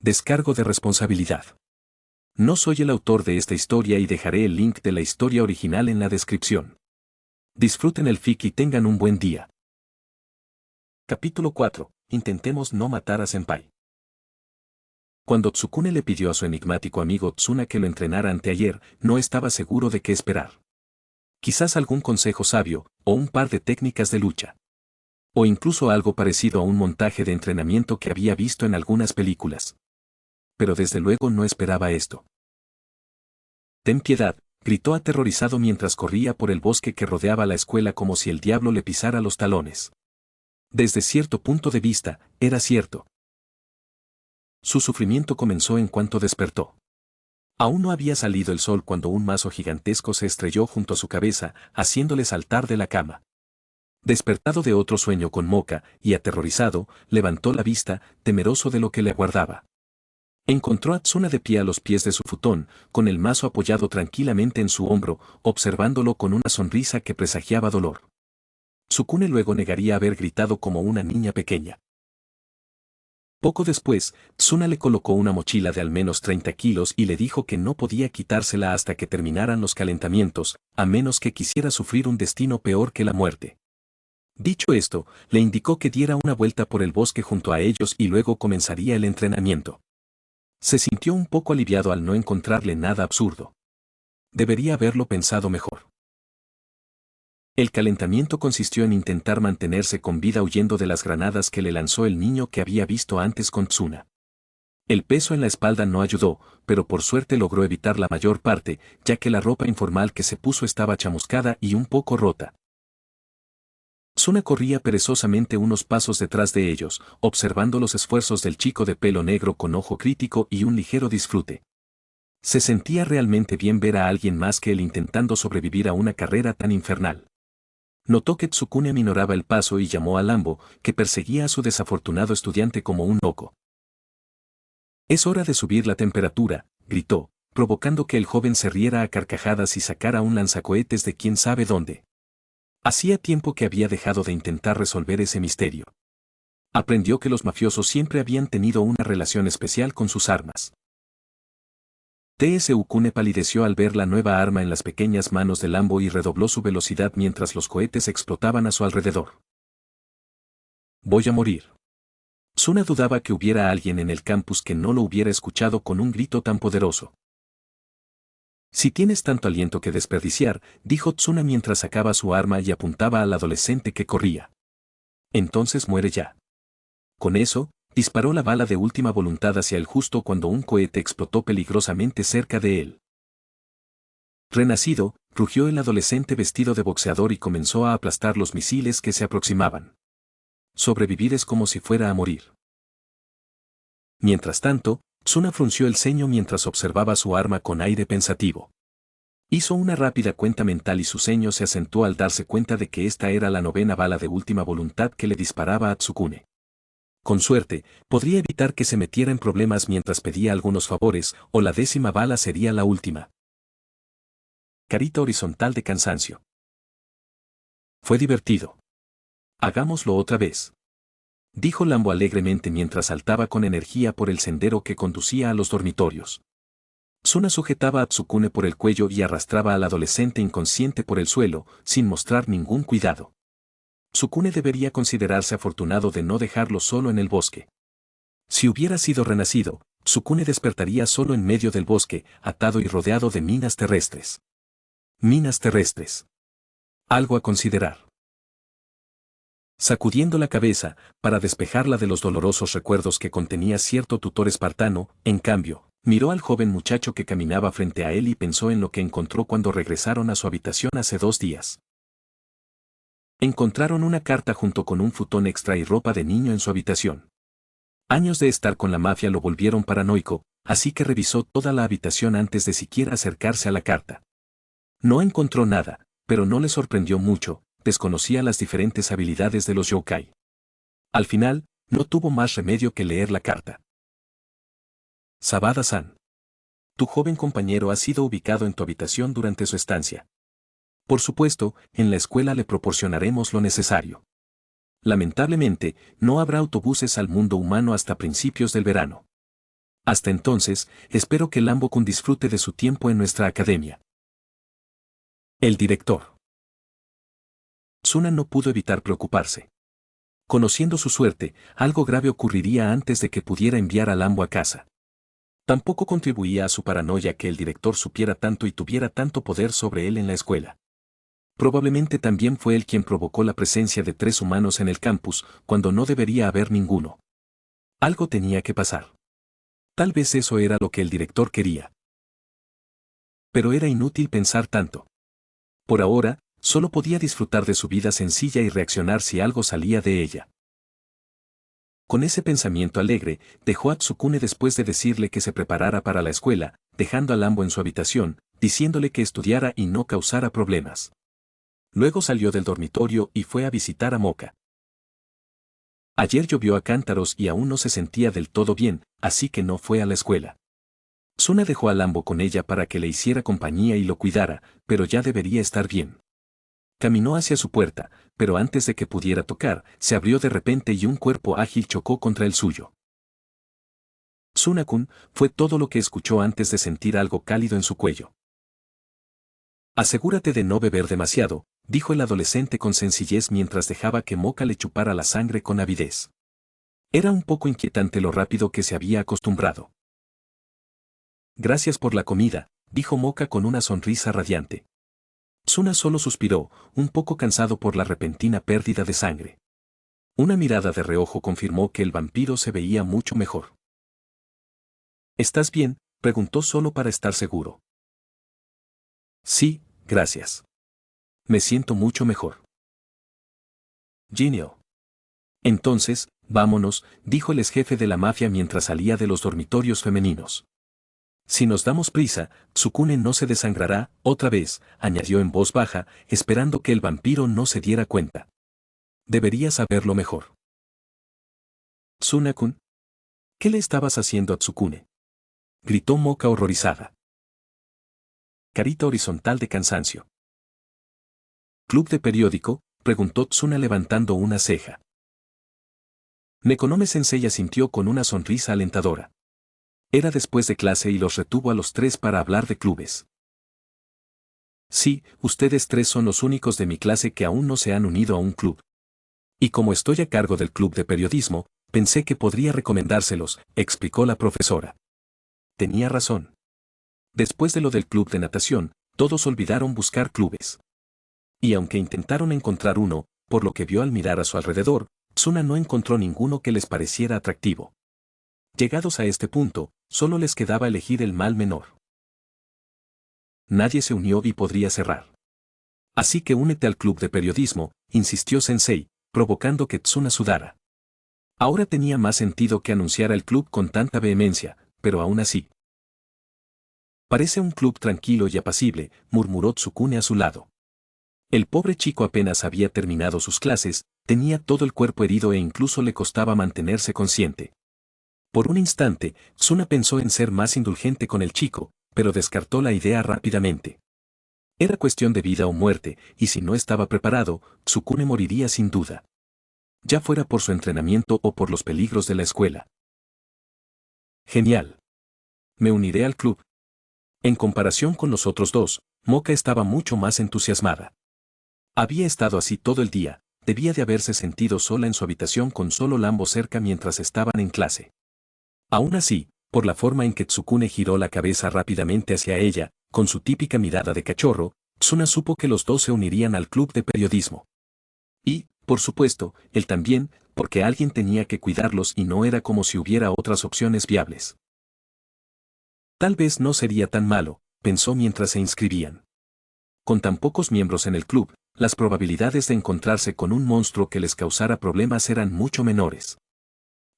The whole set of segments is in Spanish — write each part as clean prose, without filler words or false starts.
Descargo de responsabilidad. No soy el autor de esta historia y dejaré el link de la historia original en la descripción. Disfruten el fic y tengan un buen día. Capítulo 4. Intentemos no matar a Senpai. Cuando Tsukune le pidió a su enigmático amigo Tsuna que lo entrenara anteayer, no estaba seguro de qué esperar. Quizás algún consejo sabio, o un par de técnicas de lucha. O incluso algo parecido a un montaje de entrenamiento que había visto en algunas películas. Pero desde luego no esperaba esto. «Ten piedad», gritó aterrorizado mientras corría por el bosque que rodeaba la escuela como si el diablo le pisara los talones. Desde cierto punto de vista, era cierto. Su sufrimiento comenzó en cuanto despertó. Aún no había salido el sol cuando un mazo gigantesco se estrelló junto a su cabeza, haciéndole saltar de la cama. Despertado de otro sueño con moca, y aterrorizado, levantó la vista, temeroso de lo que le aguardaba. Encontró a Tsuna de pie a los pies de su futón, con el mazo apoyado tranquilamente en su hombro, observándolo con una sonrisa que presagiaba dolor. Tsukune luego negaría haber gritado como una niña pequeña. Poco después, Tsuna le colocó una mochila de al menos 30 kilos y le dijo que no podía quitársela hasta que terminaran los calentamientos, a menos que quisiera sufrir un destino peor que la muerte. Dicho esto, le indicó que diera una vuelta por el bosque junto a ellos y luego comenzaría el entrenamiento. Se sintió un poco aliviado al no encontrarle nada absurdo. Debería haberlo pensado mejor. El calentamiento consistió en intentar mantenerse con vida huyendo de las granadas que le lanzó el niño que había visto antes con Tsuna. El peso en la espalda no ayudó, pero por suerte logró evitar la mayor parte, ya que la ropa informal que se puso estaba chamuscada y un poco rota. Tsuna corría perezosamente unos pasos detrás de ellos, observando los esfuerzos del chico de pelo negro con ojo crítico y un ligero disfrute. Se sentía realmente bien ver a alguien más que él intentando sobrevivir a una carrera tan infernal. Notó que Tsukune minoraba el paso y llamó a Lambo, que perseguía a su desafortunado estudiante como un loco. «Es hora de subir la temperatura», gritó, provocando que el joven se riera a carcajadas y sacara un lanzacohetes de quién sabe dónde. Hacía tiempo que había dejado de intentar resolver ese misterio. Aprendió que los mafiosos siempre habían tenido una relación especial con sus armas. Tsukune palideció al ver la nueva arma en las pequeñas manos de Lambo y redobló su velocidad mientras los cohetes explotaban a su alrededor. «Voy a morir». Tsuna dudaba que hubiera alguien en el campus que no lo hubiera escuchado con un grito tan poderoso. «Si tienes tanto aliento que desperdiciar», dijo Tsuna mientras sacaba su arma y apuntaba al adolescente que corría. «Entonces muere ya». Con eso, disparó la bala de última voluntad hacia él justo cuando un cohete explotó peligrosamente cerca de él. «Renacido», rugió el adolescente vestido de boxeador y comenzó a aplastar los misiles que se aproximaban. «Sobrevivir es como si fuera a morir». Mientras tanto, Tsuna frunció el ceño mientras observaba su arma con aire pensativo. Hizo una rápida cuenta mental y su ceño se acentuó al darse cuenta de que esta era la 9ª bala de última voluntad que le disparaba a Tsukune. Con suerte, podría evitar que se metiera en problemas mientras pedía algunos favores, o la 10ª bala sería la última. Carita horizontal de cansancio. «Fue divertido. Hagámoslo otra vez», dijo Lambo alegremente mientras saltaba con energía por el sendero que conducía a los dormitorios. Tsuna sujetaba a Tsukune por el cuello y arrastraba al adolescente inconsciente por el suelo, sin mostrar ningún cuidado. Tsukune debería considerarse afortunado de no dejarlo solo en el bosque. Si hubiera sido renacido, Tsukune despertaría solo en medio del bosque, atado y rodeado de minas terrestres. Minas terrestres. Algo a considerar. Sacudiendo la cabeza, para despejarla de los dolorosos recuerdos que contenía cierto tutor espartano, en cambio, miró al joven muchacho que caminaba frente a él y pensó en lo que encontró cuando regresaron a su habitación hace 2 días. Encontraron una carta junto con un futón extra y ropa de niño en su habitación. Años de estar con la mafia lo volvieron paranoico, así que revisó toda la habitación antes de siquiera acercarse a la carta. No encontró nada, pero no le sorprendió mucho, desconocía las diferentes habilidades de los yokai. Al final, no tuvo más remedio que leer la carta. «Sabada-san. Tu joven compañero ha sido ubicado en tu habitación durante su estancia. Por supuesto, en la escuela le proporcionaremos lo necesario. Lamentablemente, no habrá autobuses al mundo humano hasta principios del verano. Hasta entonces, espero que Lambo-kun disfrute de su tiempo en nuestra academia. El director. Tsuna no pudo evitar preocuparse. Conociendo su suerte, algo grave ocurriría antes de que pudiera enviar a Lambo a casa. Tampoco contribuía a su paranoia que el director supiera tanto y tuviera tanto poder sobre él en la escuela. Probablemente también fue él quien provocó la presencia de 3 humanos en el campus, cuando no debería haber ninguno. Algo tenía que pasar. Tal vez eso era lo que el director quería. Pero era inútil pensar tanto. Por ahora, solo podía disfrutar de su vida sencilla y reaccionar si algo salía de ella. Con ese pensamiento alegre, dejó a Tsukune después de decirle que se preparara para la escuela, dejando a Lambo en su habitación, diciéndole que estudiara y no causara problemas. Luego salió del dormitorio y fue a visitar a Moka. Ayer llovió a cántaros y aún no se sentía del todo bien, así que no fue a la escuela. Tsuna dejó a Lambo con ella para que le hiciera compañía y lo cuidara, pero ya debería estar bien. Caminó hacia su puerta, pero antes de que pudiera tocar, se abrió de repente y un cuerpo ágil chocó contra el suyo. Tsuna-kun, fue todo lo que escuchó antes de sentir algo cálido en su cuello. Asegúrate de no beber demasiado, dijo el adolescente con sencillez mientras dejaba que Moka le chupara la sangre con avidez. Era un poco inquietante lo rápido que se había acostumbrado. Gracias por la comida, dijo Moka con una sonrisa radiante. Tsuna solo suspiró, un poco cansado por la repentina pérdida de sangre. Una mirada de reojo confirmó que el vampiro se veía mucho mejor. ¿Estás bien?, preguntó solo para estar seguro. Sí, gracias. Me siento mucho mejor. Genio. Entonces, vámonos, dijo el exjefe de la mafia mientras salía de los dormitorios femeninos. Si nos damos prisa, Tsukune no se desangrará, otra vez, añadió en voz baja, esperando que el vampiro no se diera cuenta. Deberías saberlo mejor. Tsuna-kun. ¿Qué le estabas haciendo a Tsukune?, gritó Moka horrorizada. Carita horizontal de cansancio. ¿Club de periódico?, preguntó Tsuna levantando una ceja. Nekonome-sensei asintió con una sonrisa alentadora. Era después de clase y los retuvo a los 3 para hablar de clubes. Sí, ustedes 3 son los únicos de mi clase que aún no se han unido a un club. Y como estoy a cargo del club de periodismo, pensé que podría recomendárselos, explicó la profesora. Tenía razón. Después de lo del club de natación, todos olvidaron buscar clubes. Y aunque intentaron encontrar uno, por lo que vio al mirar a su alrededor, Tsuna no encontró ninguno que les pareciera atractivo. Llegados a este punto, solo les quedaba elegir el mal menor. Nadie se unió y podría cerrar. Así que únete al club de periodismo, insistió Sensei, provocando que Tsuna sudara. Ahora tenía más sentido que anunciara el club con tanta vehemencia, pero aún así. Parece un club tranquilo y apacible, murmuró Tsukune a su lado. El pobre chico apenas había terminado sus clases, tenía todo el cuerpo herido e incluso le costaba mantenerse consciente. Por un instante, Tsuna pensó en ser más indulgente con el chico, pero descartó la idea rápidamente. Era cuestión de vida o muerte, y si no estaba preparado, Tsukune moriría sin duda. Ya fuera por su entrenamiento o por los peligros de la escuela. Genial. Me uniré al club. En comparación con los otros 2, Moka estaba mucho más entusiasmada. Había estado así todo el día, debía de haberse sentido sola en su habitación con solo Lambo cerca mientras estaban en clase. Aún así, por la forma en que Tsukune giró la cabeza rápidamente hacia ella, con su típica mirada de cachorro, Tsuna supo que los 2 se unirían al club de periodismo. Y, por supuesto, él también, porque alguien tenía que cuidarlos y no era como si hubiera otras opciones viables. Tal vez no sería tan malo, pensó mientras se inscribían. Con tan pocos miembros en el club, las probabilidades de encontrarse con un monstruo que les causara problemas eran mucho menores.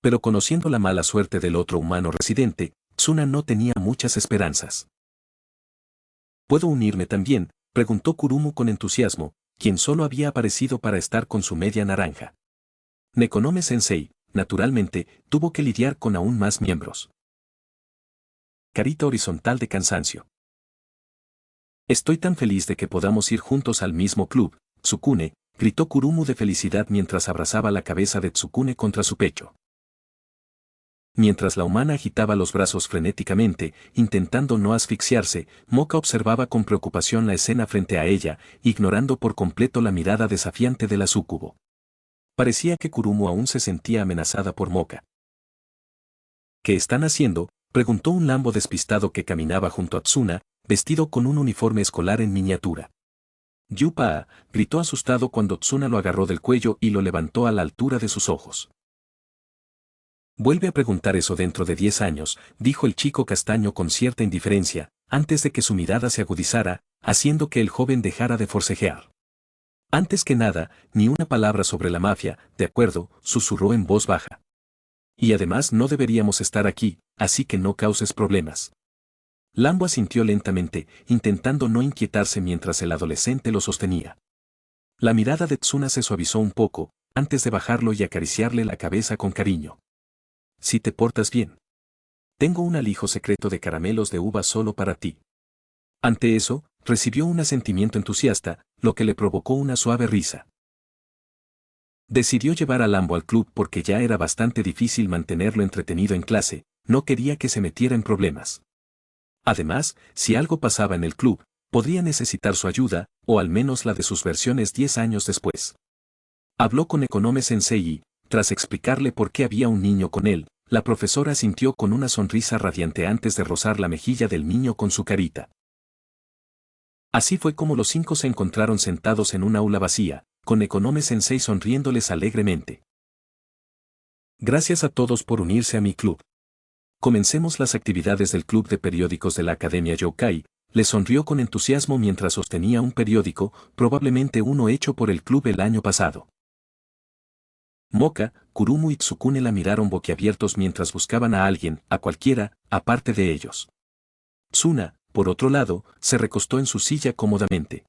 Pero conociendo la mala suerte del otro humano residente, Tsuna no tenía muchas esperanzas. ¿Puedo unirme también?, preguntó Kurumu con entusiasmo, quien solo había aparecido para estar con su media naranja. Nekonome-sensei, naturalmente, tuvo que lidiar con aún más miembros. Carita horizontal de cansancio. Estoy tan feliz de que podamos ir juntos al mismo club, Tsukune, gritó Kurumu de felicidad mientras abrazaba la cabeza de Tsukune contra su pecho. Mientras la humana agitaba los brazos frenéticamente, intentando no asfixiarse, Moka observaba con preocupación la escena frente a ella, ignorando por completo la mirada desafiante de la súcubo. Parecía que Kurumu aún se sentía amenazada por Moka. ¿Qué están haciendo?, preguntó un lambo despistado que caminaba junto a Tsuna, vestido con un uniforme escolar en miniatura. Yupa, gritó asustado cuando Tsuna lo agarró del cuello y lo levantó a la altura de sus ojos. Vuelve a preguntar eso dentro de 10 años, dijo el chico castaño con cierta indiferencia, antes de que su mirada se agudizara, haciendo que el joven dejara de forcejear. Antes que nada, ni una palabra sobre la mafia, de acuerdo, susurró en voz baja. Y además no deberíamos estar aquí, así que no causes problemas. Lambo asintió lentamente, intentando no inquietarse mientras el adolescente lo sostenía. La mirada de Tsuna se suavizó un poco, antes de bajarlo y acariciarle la cabeza con cariño. Si te portas bien. Tengo un alijo secreto de caramelos de uva solo para ti. Ante eso, recibió un asentimiento entusiasta, lo que le provocó una suave risa. Decidió llevar a Lambo al club porque ya era bastante difícil mantenerlo entretenido en clase, no quería que se metiera en problemas. Además, si algo pasaba en el club, podría necesitar su ayuda, o al menos la de sus versiones 10 años después. Habló con Ekonome Sensei y, tras explicarle por qué había un niño con él, la profesora sintió con una sonrisa radiante antes de rozar la mejilla del niño con su carita. Así fue como los 5 se encontraron sentados en un aula vacía, con Ekonome Sensei sonriéndoles alegremente. Gracias a todos por unirse a mi club. Comencemos las actividades del club de periódicos de la Academia Yokai, le sonrió con entusiasmo mientras sostenía un periódico, probablemente uno hecho por el club el año pasado. Moka, Kurumu y Tsukune la miraron boquiabiertos mientras buscaban a alguien, a cualquiera, aparte de ellos. Tsuna, por otro lado, se recostó en su silla cómodamente.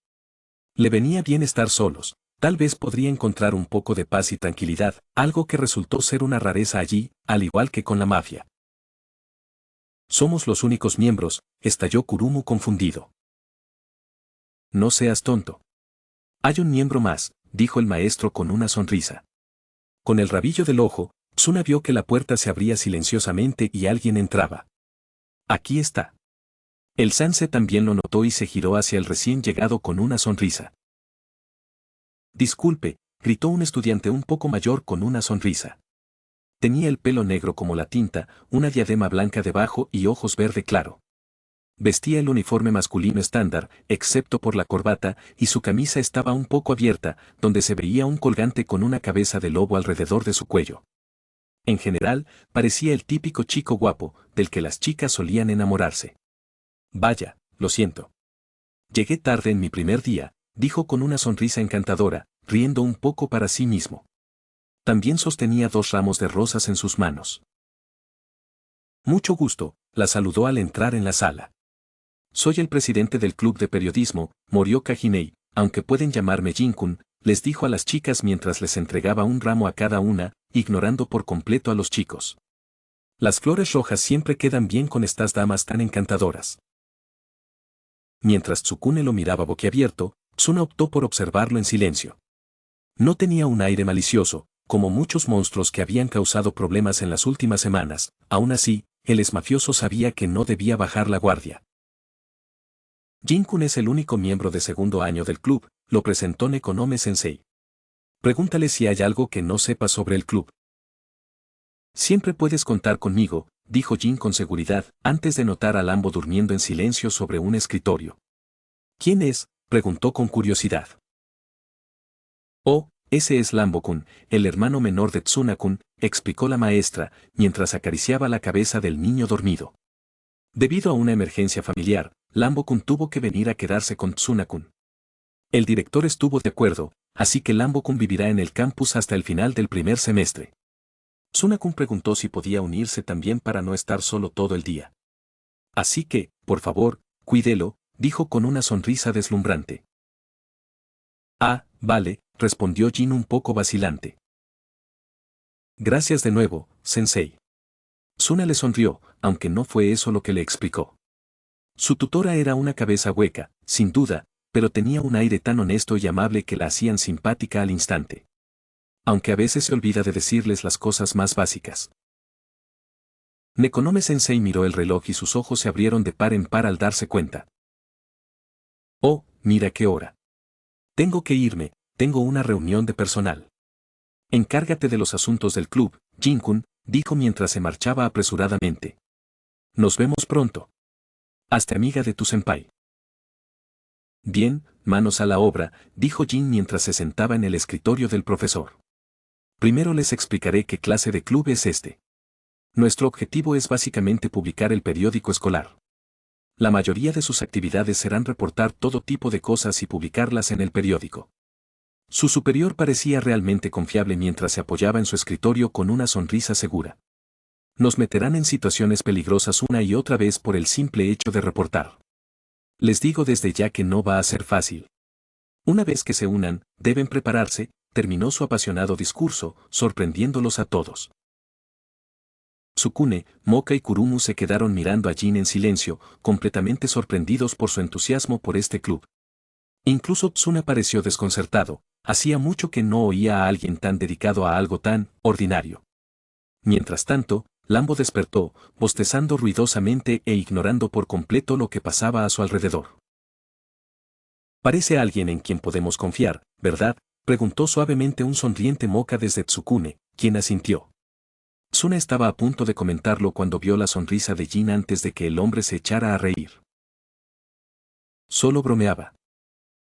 Le venía bien estar solos, tal vez podría encontrar un poco de paz y tranquilidad, algo que resultó ser una rareza allí, al igual que con la mafia. Somos los únicos miembros, estalló Kurumu confundido. No seas tonto. Hay un miembro más, dijo el maestro con una sonrisa. Con el rabillo del ojo, Tsuna vio que la puerta se abría silenciosamente y alguien entraba. Aquí está. El Sanse también lo notó y se giró hacia el recién llegado con una sonrisa. Disculpe, gritó un estudiante un poco mayor con una sonrisa. Tenía el pelo negro como la tinta, una diadema blanca debajo y ojos verde claro. Vestía el uniforme masculino estándar, excepto por la corbata, y su camisa estaba un poco abierta, donde se veía un colgante con una cabeza de lobo alrededor de su cuello. En general, parecía el típico chico guapo, del que las chicas solían enamorarse. Vaya, lo siento. Llegué tarde en mi primer día, dijo con una sonrisa encantadora, riendo un poco para sí mismo. También sostenía 2 ramos de rosas en sus manos. Mucho gusto, la saludó al entrar en la sala. Soy el presidente del club de periodismo, Morioka Hinei, aunque pueden llamarme Jinkun, les dijo a las chicas mientras les entregaba un ramo a cada una, ignorando por completo a los chicos. Las flores rojas siempre quedan bien con estas damas tan encantadoras. Mientras Tsukune lo miraba boquiabierto, Tsuna optó por observarlo en silencio. No tenía un aire malicioso, como muchos monstruos que habían causado problemas en las últimas semanas, aún así, el ex-mafioso sabía que no debía bajar la guardia. Jinkun es el único miembro de segundo año del club, lo presentó Nekonome Sensei. Pregúntale si hay algo que no sepa sobre el club. Siempre puedes contar conmigo, dijo Jin con seguridad, antes de notar a Lambo durmiendo en silencio sobre un escritorio. ¿Quién es?, preguntó con curiosidad. Oh, ese es Lambo-kun, el hermano menor de Tsuna-kun, explicó la maestra, mientras acariciaba la cabeza del niño dormido. Debido a una emergencia familiar, Lambo-kun tuvo que venir a quedarse con Tsuna-kun. El director estuvo de acuerdo, así que Lambo-kun vivirá en el campus hasta el final del primer semestre. Tsuna-kun preguntó si podía unirse también para no estar solo todo el día. Así que, por favor, cuídelo, dijo con una sonrisa deslumbrante. Ah, vale, respondió Jin un poco vacilante. Gracias de nuevo, sensei. Tsuna le sonrió, aunque no fue eso lo que le explicó. Su tutora era una cabeza hueca, sin duda, pero tenía un aire tan honesto y amable que la hacían simpática al instante. Aunque a veces se olvida de decirles las cosas más básicas. Nekonome Sensei miró el reloj y sus ojos se abrieron de par en par al darse cuenta. Oh, mira qué hora. Tengo que irme, tengo una reunión de personal. Encárgate de los asuntos del club, Jin-kun, dijo mientras se marchaba apresuradamente. Nos vemos pronto. Hazte amiga de tu senpai. Bien, manos a la obra, dijo Jin mientras se sentaba en el escritorio del profesor. Primero les explicaré qué clase de club es este. Nuestro objetivo es básicamente publicar el periódico escolar. La mayoría de sus actividades serán reportar todo tipo de cosas y publicarlas en el periódico. Su superior parecía realmente confiable mientras se apoyaba en su escritorio con una sonrisa segura. Nos meterán en situaciones peligrosas una y otra vez por el simple hecho de reportar. Les digo desde ya que no va a ser fácil. Una vez que se unan, deben prepararse, terminó su apasionado discurso, sorprendiéndolos a todos. Tsukune, Moka y Kurumu se quedaron mirando a Jin en silencio, completamente sorprendidos por su entusiasmo por este club. Incluso Tsuna pareció desconcertado, hacía mucho que no oía a alguien tan dedicado a algo tan ordinario. Mientras tanto, Lambo despertó, bostezando ruidosamente e ignorando por completo lo que pasaba a su alrededor. Parece alguien en quien podemos confiar, ¿verdad?, preguntó suavemente un sonriente Moka desde Tsukune, quien asintió. Tsuna estaba a punto de comentarlo cuando vio la sonrisa de Jin antes de que el hombre se echara a reír. Solo bromeaba.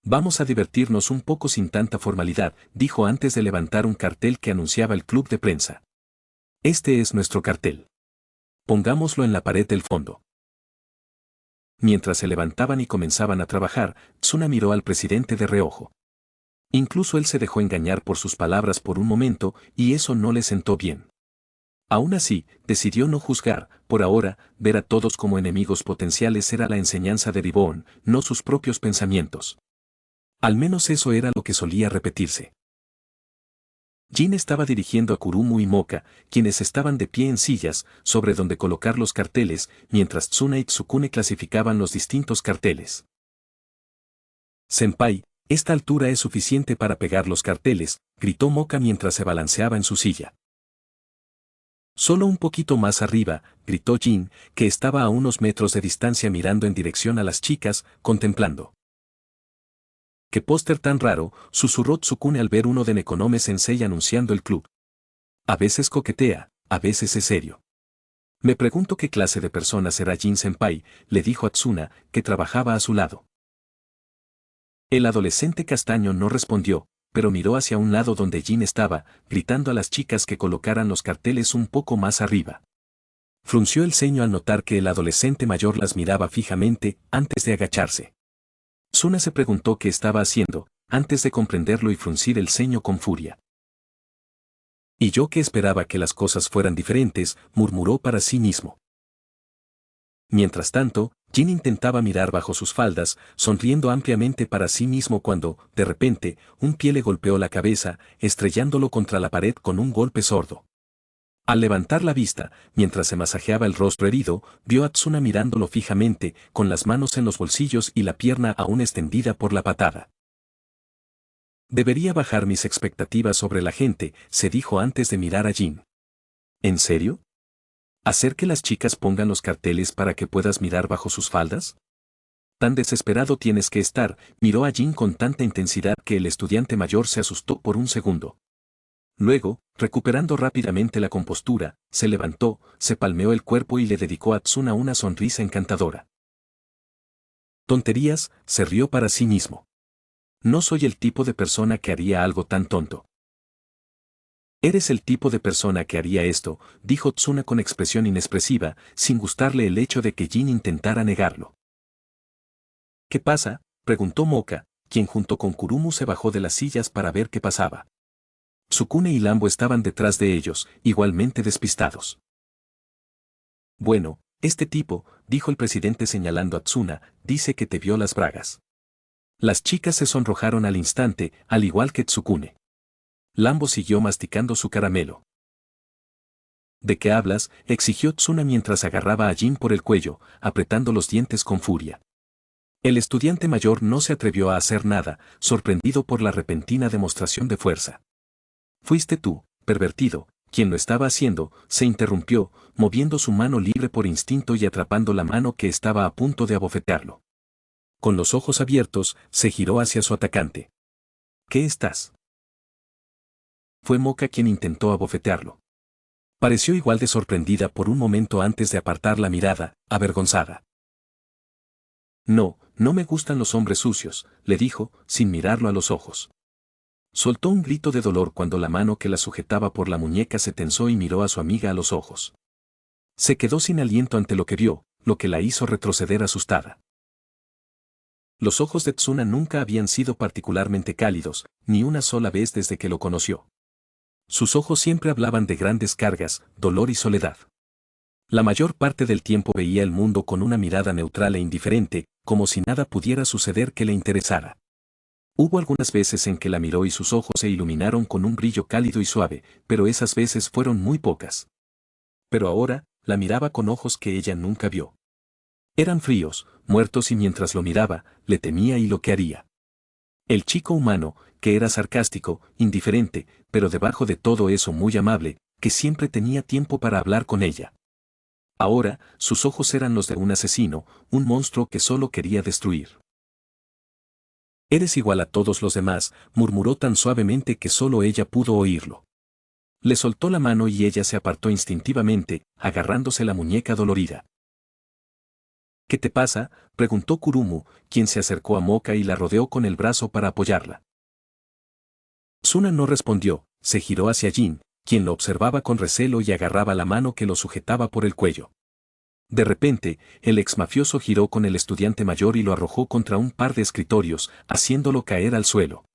Vamos a divertirnos un poco sin tanta formalidad, dijo antes de levantar un cartel que anunciaba el club de prensa. Este es nuestro cartel. Pongámoslo en la pared del fondo. Mientras se levantaban y comenzaban a trabajar, Tsuna miró al presidente de reojo. Incluso él se dejó engañar por sus palabras por un momento, y eso no le sentó bien. Aún así, decidió no juzgar, por ahora, ver a todos como enemigos potenciales era la enseñanza de Ribbon, no sus propios pensamientos. Al menos eso era lo que solía repetirse. Jin estaba dirigiendo a Kurumu y Moka, quienes estaban de pie en sillas, sobre donde colocar los carteles, mientras Tsuna y Tsukune clasificaban los distintos carteles. Senpai, esta altura es suficiente para pegar los carteles, gritó Moka mientras se balanceaba en su silla. Solo un poquito más arriba, gritó Jin, que estaba a unos metros de distancia mirando en dirección a las chicas, contemplando. ¡Qué póster tan raro!, susurró Tsukune al ver uno de Nekonome Sensei anunciando el club. A veces coquetea, a veces es serio. Me pregunto qué clase de persona será Jin Senpai, le dijo a Tsuna, que trabajaba a su lado. El adolescente castaño no respondió, pero miró hacia un lado donde Jin estaba, gritando a las chicas que colocaran los carteles un poco más arriba. Frunció el ceño al notar que el adolescente mayor las miraba fijamente, antes de agacharse. Tsuna se preguntó qué estaba haciendo, antes de comprenderlo y fruncir el ceño con furia. Y yo que esperaba que las cosas fueran diferentes, murmuró para sí mismo. Mientras tanto, Jin intentaba mirar bajo sus faldas, sonriendo ampliamente para sí mismo cuando, de repente, un pie le golpeó la cabeza, estrellándolo contra la pared con un golpe sordo. Al levantar la vista, mientras se masajeaba el rostro herido, vio a Tsuna mirándolo fijamente, con las manos en los bolsillos y la pierna aún extendida por la patada. Debería bajar mis expectativas sobre la gente, se dijo antes de mirar a Jin. ¿En serio? ¿Hacer que las chicas pongan los carteles para que puedas mirar bajo sus faldas? Tan desesperado tienes que estar, miró a Jin con tanta intensidad que el estudiante mayor se asustó por un segundo. Luego, recuperando rápidamente la compostura, se levantó, se palmeó el cuerpo y le dedicó a Tsuna una sonrisa encantadora. Tonterías, se rió para sí mismo. No soy el tipo de persona que haría algo tan tonto. Eres el tipo de persona que haría esto, dijo Tsuna con expresión inexpresiva, sin gustarle el hecho de que Jin intentara negarlo. ¿Qué pasa?, preguntó Moka, quien junto con Kurumu se bajó de las sillas para ver qué pasaba. Tsukune y Lambo estaban detrás de ellos, igualmente despistados. Bueno, este tipo, dijo el presidente señalando a Tsuna, dice que te vio las bragas. Las chicas se sonrojaron al instante, al igual que Tsukune. Lambo siguió masticando su caramelo. ¿De qué hablas?, exigió Tsuna mientras agarraba a Jin por el cuello, apretando los dientes con furia. El estudiante mayor no se atrevió a hacer nada, sorprendido por la repentina demostración de fuerza. Fuiste tú, pervertido, quien lo estaba haciendo, se interrumpió, moviendo su mano libre por instinto y atrapando la mano que estaba a punto de abofetearlo. Con los ojos abiertos, se giró hacia su atacante. ¿Qué estás? Fue Moka quien intentó abofetearlo. Pareció igual de sorprendida por un momento antes de apartar la mirada, avergonzada. No, no me gustan los hombres sucios, le dijo, sin mirarlo a los ojos. Soltó un grito de dolor cuando la mano que la sujetaba por la muñeca se tensó y miró a su amiga a los ojos. Se quedó sin aliento ante lo que vio, lo que la hizo retroceder asustada. Los ojos de Tsuna nunca habían sido particularmente cálidos, ni una sola vez desde que lo conoció. Sus ojos siempre hablaban de grandes cargas, dolor y soledad. La mayor parte del tiempo veía el mundo con una mirada neutral e indiferente, como si nada pudiera suceder que le interesara. Hubo algunas veces en que la miró y sus ojos se iluminaron con un brillo cálido y suave, pero esas veces fueron muy pocas. Pero ahora, la miraba con ojos que ella nunca vio. Eran fríos, muertos y mientras lo miraba, le temía y lo que haría. El chico humano, que era sarcástico, indiferente, pero debajo de todo eso muy amable, que siempre tenía tiempo para hablar con ella. Ahora, sus ojos eran los de un asesino, un monstruo que solo quería destruir. Eres igual a todos los demás, murmuró tan suavemente que solo ella pudo oírlo. Le soltó la mano y ella se apartó instintivamente, agarrándose la muñeca dolorida. ¿Qué te pasa?, preguntó Kurumu, quien se acercó a Moka y la rodeó con el brazo para apoyarla. Tsuna no respondió, se giró hacia Jin, quien lo observaba con recelo y agarraba la mano que lo sujetaba por el cuello. De repente, el exmafioso giró con el estudiante mayor y lo arrojó contra un par de escritorios, haciéndolo caer al suelo.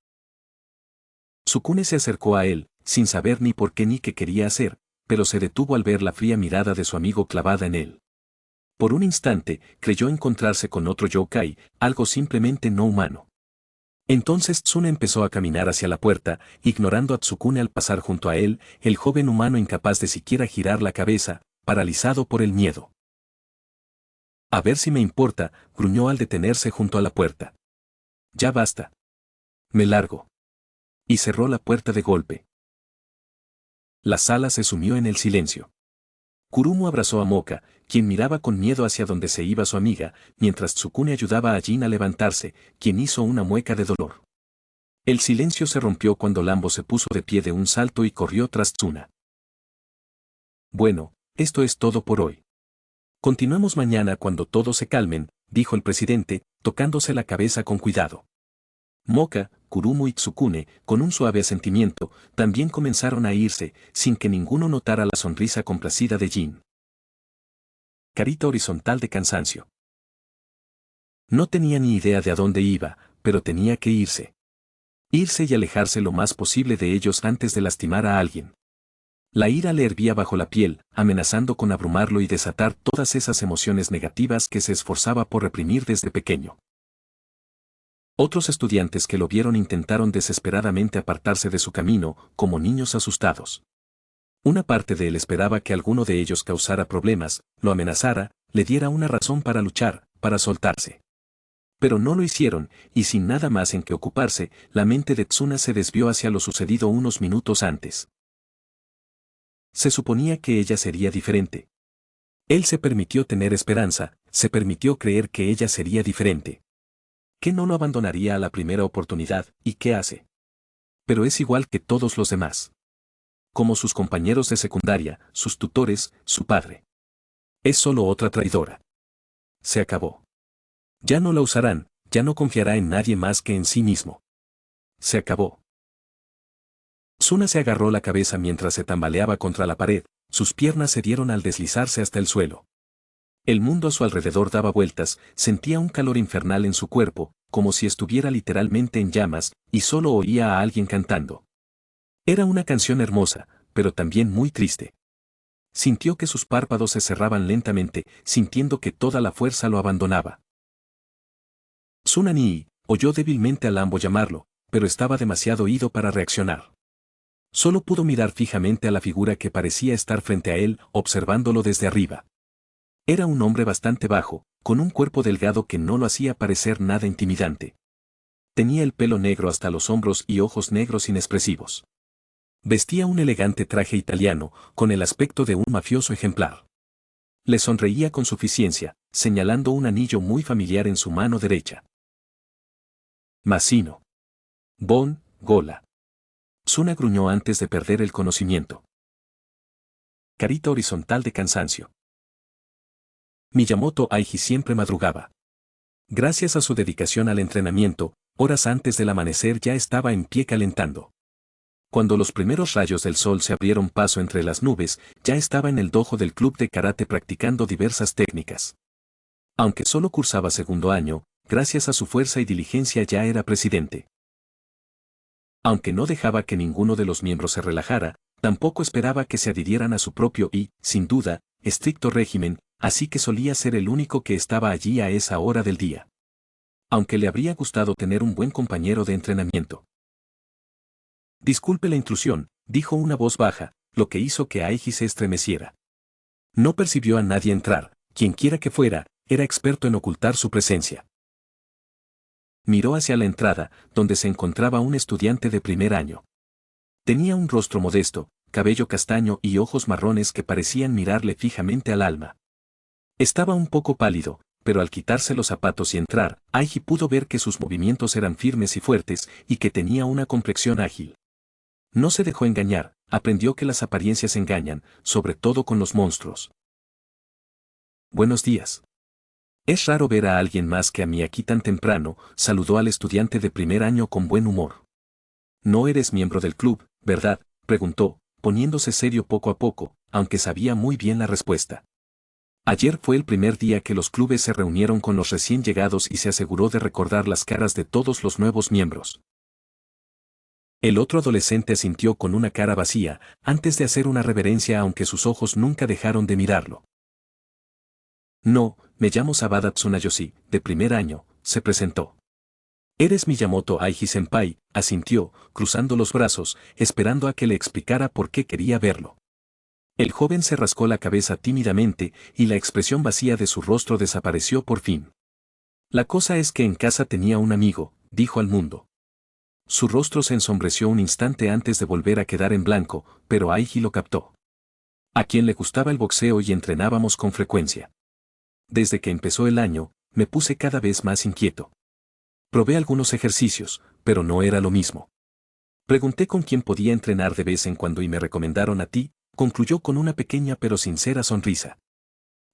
Tsukune se acercó a él, sin saber ni por qué ni qué quería hacer, pero se detuvo al ver la fría mirada de su amigo clavada en él. Por un instante, creyó encontrarse con otro yokai, algo simplemente no humano. Entonces Tsuna empezó a caminar hacia la puerta, ignorando a Tsukune al pasar junto a él, el joven humano incapaz de siquiera girar la cabeza, paralizado por el miedo. A ver si me importa, gruñó al detenerse junto a la puerta. Ya basta. Me largo. Y cerró la puerta de golpe. La sala se sumió en el silencio. Kurumu abrazó a Moka, quien miraba con miedo hacia donde se iba su amiga, mientras Tsukune ayudaba a Jin a levantarse, quien hizo una mueca de dolor. El silencio se rompió cuando Lambo se puso de pie de un salto y corrió tras Tsuna. Bueno, esto es todo por hoy. Continuemos mañana cuando todos se calmen, dijo el presidente, tocándose la cabeza con cuidado. Moka, Kurumu y Tsukune, con un suave asentimiento, también comenzaron a irse, sin que ninguno notara la sonrisa complacida de Jin. Carita horizontal de cansancio. No tenía ni idea de a dónde iba, pero tenía que irse. Irse y alejarse lo más posible de ellos antes de lastimar a alguien. La ira le hervía bajo la piel, amenazando con abrumarlo y desatar todas esas emociones negativas que se esforzaba por reprimir desde pequeño. Otros estudiantes que lo vieron intentaron desesperadamente apartarse de su camino, como niños asustados. Una parte de él esperaba que alguno de ellos causara problemas, lo amenazara, le diera una razón para luchar, para soltarse. Pero no lo hicieron, y sin nada más en que ocuparse, la mente de Tsuna se desvió hacia lo sucedido unos minutos antes. Se suponía que ella sería diferente. Él se permitió tener esperanza, se permitió creer que ella sería diferente. Que no lo abandonaría a la primera oportunidad, ¿y qué hace? Pero es igual que todos los demás. Como sus compañeros de secundaria, sus tutores, su padre. Es solo otra traidora. Se acabó. Ya no la usarán, ya no confiará en nadie más que en sí mismo. Se acabó. Tsuna se agarró la cabeza mientras se tambaleaba contra la pared, sus piernas se dieron al deslizarse hasta el suelo. El mundo a su alrededor daba vueltas, sentía un calor infernal en su cuerpo, como si estuviera literalmente en llamas, y solo oía a alguien cantando. Era una canción hermosa, pero también muy triste. Sintió que sus párpados se cerraban lentamente, sintiendo que toda la fuerza lo abandonaba. Tsunanii, oyó débilmente a Lambo llamarlo, pero estaba demasiado ido para reaccionar. Solo pudo mirar fijamente a la figura que parecía estar frente a él, observándolo desde arriba. Era un hombre bastante bajo, con un cuerpo delgado que no lo hacía parecer nada intimidante. Tenía el pelo negro hasta los hombros y ojos negros inexpresivos. Vestía un elegante traje italiano, con el aspecto de un mafioso ejemplar. Le sonreía con suficiencia, señalando un anillo muy familiar en su mano derecha. Massino. Bon, Gola. Tsuna gruñó antes de perder el conocimiento. Carita horizontal de cansancio. Miyamoto Aiji siempre madrugaba. Gracias a su dedicación al entrenamiento, horas antes del amanecer ya estaba en pie calentando. Cuando los primeros rayos del sol se abrieron paso entre las nubes, ya estaba en el dojo del club de karate practicando diversas técnicas. Aunque solo cursaba segundo año, gracias a su fuerza y diligencia ya era presidente. Aunque no dejaba que ninguno de los miembros se relajara, tampoco esperaba que se adhirieran a su propio y, sin duda, estricto régimen, así que solía ser el único que estaba allí a esa hora del día. Aunque le habría gustado tener un buen compañero de entrenamiento. Disculpe la intrusión, dijo una voz baja, lo que hizo que Aiji se estremeciera. No percibió a nadie entrar, quienquiera que fuera, era experto en ocultar su presencia. Miró hacia la entrada, donde se encontraba un estudiante de primer año. Tenía un rostro modesto, cabello castaño y ojos marrones que parecían mirarle fijamente al alma. Estaba un poco pálido, pero al quitarse los zapatos y entrar, Aiji pudo ver que sus movimientos eran firmes y fuertes y que tenía una complexión ágil. No se dejó engañar, aprendió que las apariencias engañan, sobre todo con los monstruos. Buenos días. Es raro ver a alguien más que a mí aquí tan temprano, saludó al estudiante de primer año con buen humor. No eres miembro del club, ¿verdad?, preguntó, poniéndose serio poco a poco, aunque sabía muy bien la respuesta. Ayer fue el primer día que los clubes se reunieron con los recién llegados y se aseguró de recordar las caras de todos los nuevos miembros. El otro adolescente asintió con una cara vacía, antes de hacer una reverencia aunque sus ojos nunca dejaron de mirarlo. No, me llamo Sabada Tsunayoshi, de primer año, se presentó. Eres Miyamoto Aiji-senpai, asintió, cruzando los brazos, esperando a que le explicara por qué quería verlo. El joven se rascó la cabeza tímidamente y la expresión vacía de su rostro desapareció por fin. La cosa es que en casa tenía un amigo, dijo al mundo. Su rostro se ensombreció un instante antes de volver a quedar en blanco, pero Aiji lo captó. A quien le gustaba el boxeo y entrenábamos con frecuencia. Desde que empezó el año, me puse cada vez más inquieto. Probé algunos ejercicios, pero no era lo mismo. Pregunté con quién podía entrenar de vez en cuando y me recomendaron a ti, concluyó con una pequeña pero sincera sonrisa.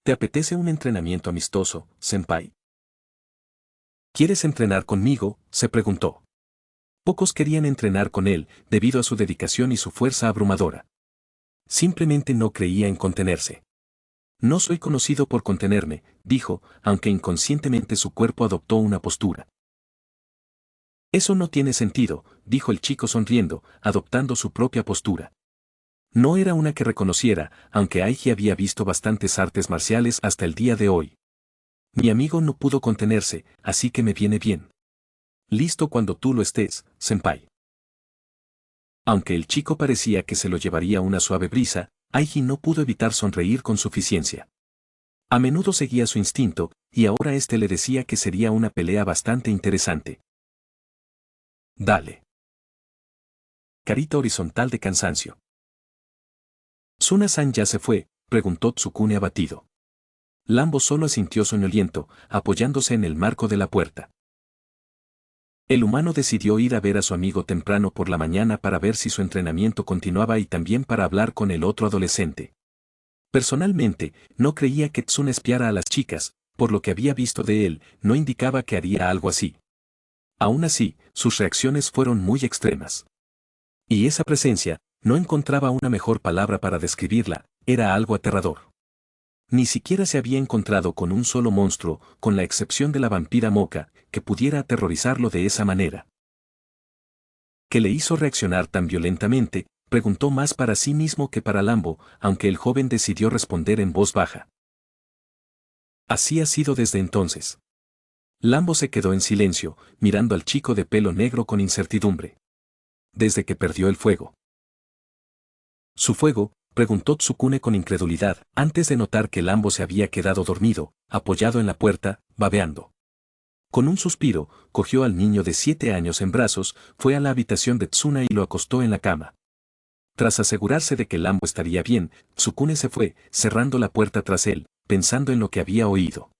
¿Te apetece un entrenamiento amistoso, senpai? ¿Quieres entrenar conmigo?, se preguntó. Pocos querían entrenar con él, debido a su dedicación y su fuerza abrumadora. Simplemente no creía en contenerse. No soy conocido por contenerme, dijo, aunque inconscientemente su cuerpo adoptó una postura. Eso no tiene sentido, dijo el chico sonriendo, adoptando su propia postura. No era una que reconociera, aunque Aiji había visto bastantes artes marciales hasta el día de hoy. Mi amigo no pudo contenerse, así que me viene bien. Listo cuando tú lo estés, senpai. Aunque el chico parecía que se lo llevaría una suave brisa, Aiji no pudo evitar sonreír con suficiencia. A menudo seguía su instinto, y ahora este le decía que sería una pelea bastante interesante. Dale. Carita horizontal de cansancio. ¿Tsuna-san ya se fue?, preguntó Tsukune abatido. Lambo solo asintió soñoliento, apoyándose en el marco de la puerta. El humano decidió ir a ver a su amigo temprano por la mañana para ver si su entrenamiento continuaba y también para hablar con el otro adolescente. Personalmente, no creía que Tsuna espiara a las chicas, por lo que había visto de él, no indicaba que haría algo así. Aún así, sus reacciones fueron muy extremas. Y esa presencia, no encontraba una mejor palabra para describirla, era algo aterrador. Ni siquiera se había encontrado con un solo monstruo, con la excepción de la vampira Moka, que pudiera aterrorizarlo de esa manera. ¿Qué le hizo reaccionar tan violentamente?, preguntó más para sí mismo que para Lambo, aunque el joven decidió responder en voz baja. Así ha sido desde entonces. Lambo se quedó en silencio, mirando al chico de pelo negro con incertidumbre. Desde que perdió el fuego. ¿Su fuego?, preguntó Tsukune con incredulidad, antes de notar que Lambo se había quedado dormido, apoyado en la puerta, babeando. Con un suspiro, cogió al niño de 7 años en brazos, fue a la habitación de Tsuna y lo acostó en la cama. Tras asegurarse de que Lambo estaría bien, Tsukune se fue, cerrando la puerta tras él, pensando en lo que había oído.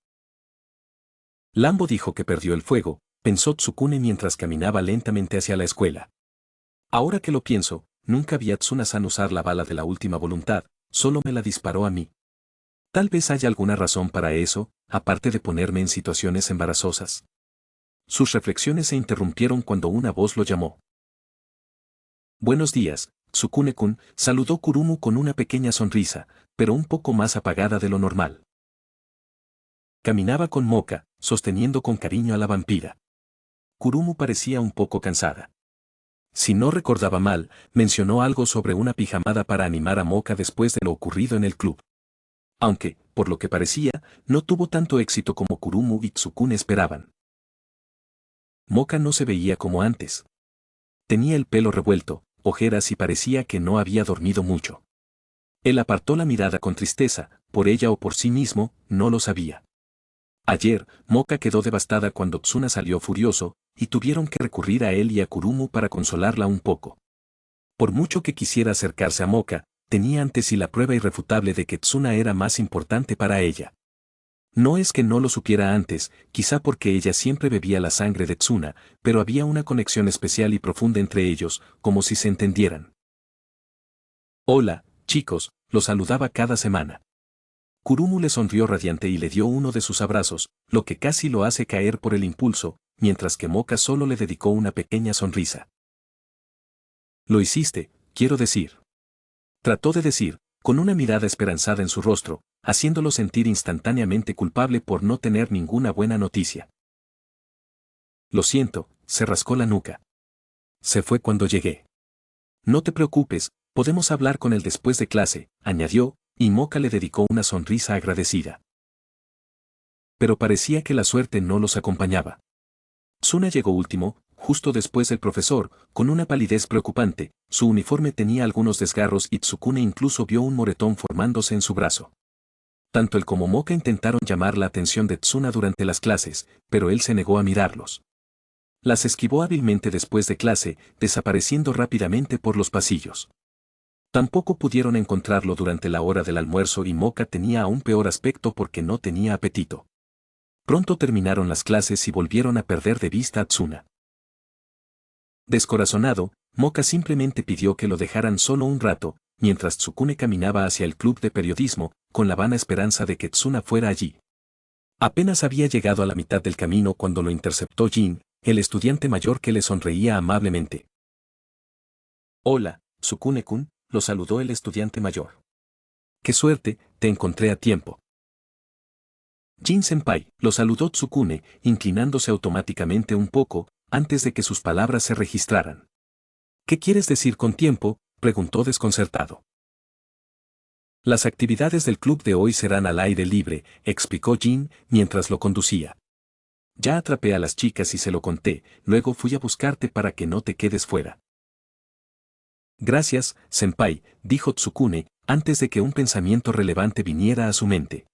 Lambo dijo que perdió el fuego, pensó Tsukune mientras caminaba lentamente hacia la escuela. Ahora que lo pienso, nunca vi a Tsuna-san usar la bala de la última voluntad, solo me la disparó a mí. Tal vez haya alguna razón para eso, aparte de ponerme en situaciones embarazosas. Sus reflexiones se interrumpieron cuando una voz lo llamó. Buenos días, Tsukune-kun, saludó Kurumu con una pequeña sonrisa, pero un poco más apagada de lo normal. Caminaba con Moka, sosteniendo con cariño a la vampira. Kurumu parecía un poco cansada. Si no recordaba mal, mencionó algo sobre una pijamada para animar a Moka después de lo ocurrido en el club. Aunque, por lo que parecía, no tuvo tanto éxito como Kurumu y Tsukune esperaban. Moka no se veía como antes. Tenía el pelo revuelto, ojeras y parecía que no había dormido mucho. Él apartó la mirada con tristeza, por ella o por sí mismo, no lo sabía. Ayer, Moka quedó devastada cuando Tsuna salió furioso, y tuvieron que recurrir a él y a Kurumu para consolarla un poco. Por mucho que quisiera acercarse a Moka, tenía ante sí la prueba irrefutable de que Tsuna era más importante para ella. No es que no lo supiera antes, quizá porque ella siempre bebía la sangre de Tsuna, pero había una conexión especial y profunda entre ellos, como si se entendieran. Hola, chicos, lo saludaba cada semana. Kurumu le sonrió radiante y le dio uno de sus abrazos, lo que casi lo hace caer por el impulso, mientras que Moka solo le dedicó una pequeña sonrisa. Lo hiciste, quiero decir. Trató de decir, con una mirada esperanzada en su rostro, haciéndolo sentir instantáneamente culpable por no tener ninguna buena noticia. Lo siento, se rascó la nuca. Se fue cuando llegué. No te preocupes, podemos hablar con él después de clase, añadió, y Moka le dedicó una sonrisa agradecida. Pero parecía que la suerte no los acompañaba. Tsuna llegó último, justo después del profesor, con una palidez preocupante, su uniforme tenía algunos desgarros y Tsukune incluso vio un moretón formándose en su brazo. Tanto él como Moka intentaron llamar la atención de Tsuna durante las clases, pero él se negó a mirarlos. Las esquivó hábilmente después de clase, desapareciendo rápidamente por los pasillos. Tampoco pudieron encontrarlo durante la hora del almuerzo y Moka tenía aún peor aspecto porque no tenía apetito. Pronto terminaron las clases y volvieron a perder de vista a Tsuna. Descorazonado, Moka simplemente pidió que lo dejaran solo un rato, mientras Tsukune caminaba hacia el club de periodismo, con la vana esperanza de que Tsuna fuera allí. Apenas había llegado a la mitad del camino cuando lo interceptó Jin, el estudiante mayor que le sonreía amablemente. Hola, Tsukune-kun, lo saludó el estudiante mayor. ¡Qué suerte, te encontré a tiempo! Jin-senpai, lo saludó Tsukune, inclinándose automáticamente un poco, antes de que sus palabras se registraran. ¿Qué quieres decir con tiempo?, preguntó desconcertado. Las actividades del club de hoy serán al aire libre, explicó Jin, mientras lo conducía. Ya atrapé a las chicas y se lo conté, luego fui a buscarte para que no te quedes fuera. Gracias, senpai, dijo Tsukune, antes de que un pensamiento relevante viniera a su mente.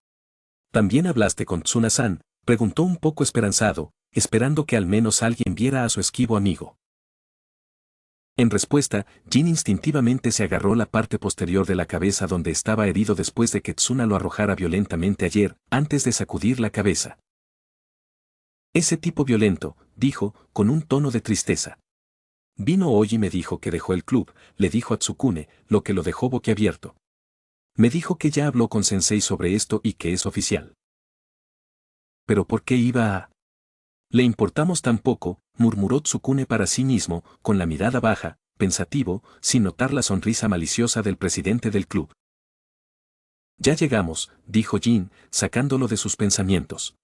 ¿También hablaste con Tsuna-san?, preguntó un poco esperanzado, esperando que al menos alguien viera a su esquivo amigo. En respuesta, Jin instintivamente se agarró la parte posterior de la cabeza donde estaba herido después de que Tsuna lo arrojara violentamente ayer, antes de sacudir la cabeza. Ese tipo violento, dijo, con un tono de tristeza. Vino hoy y me dijo que dejó el club, le dijo a Tsukune, lo que lo dejó boquiabierto. Me dijo que ya habló con Sensei sobre esto y que es oficial. ¿Pero por qué iba a...? Le importamos tan poco, murmuró Tsukune para sí mismo, con la mirada baja, pensativo, sin notar la sonrisa maliciosa del presidente del club. Ya llegamos, dijo Jin, sacándolo de sus pensamientos.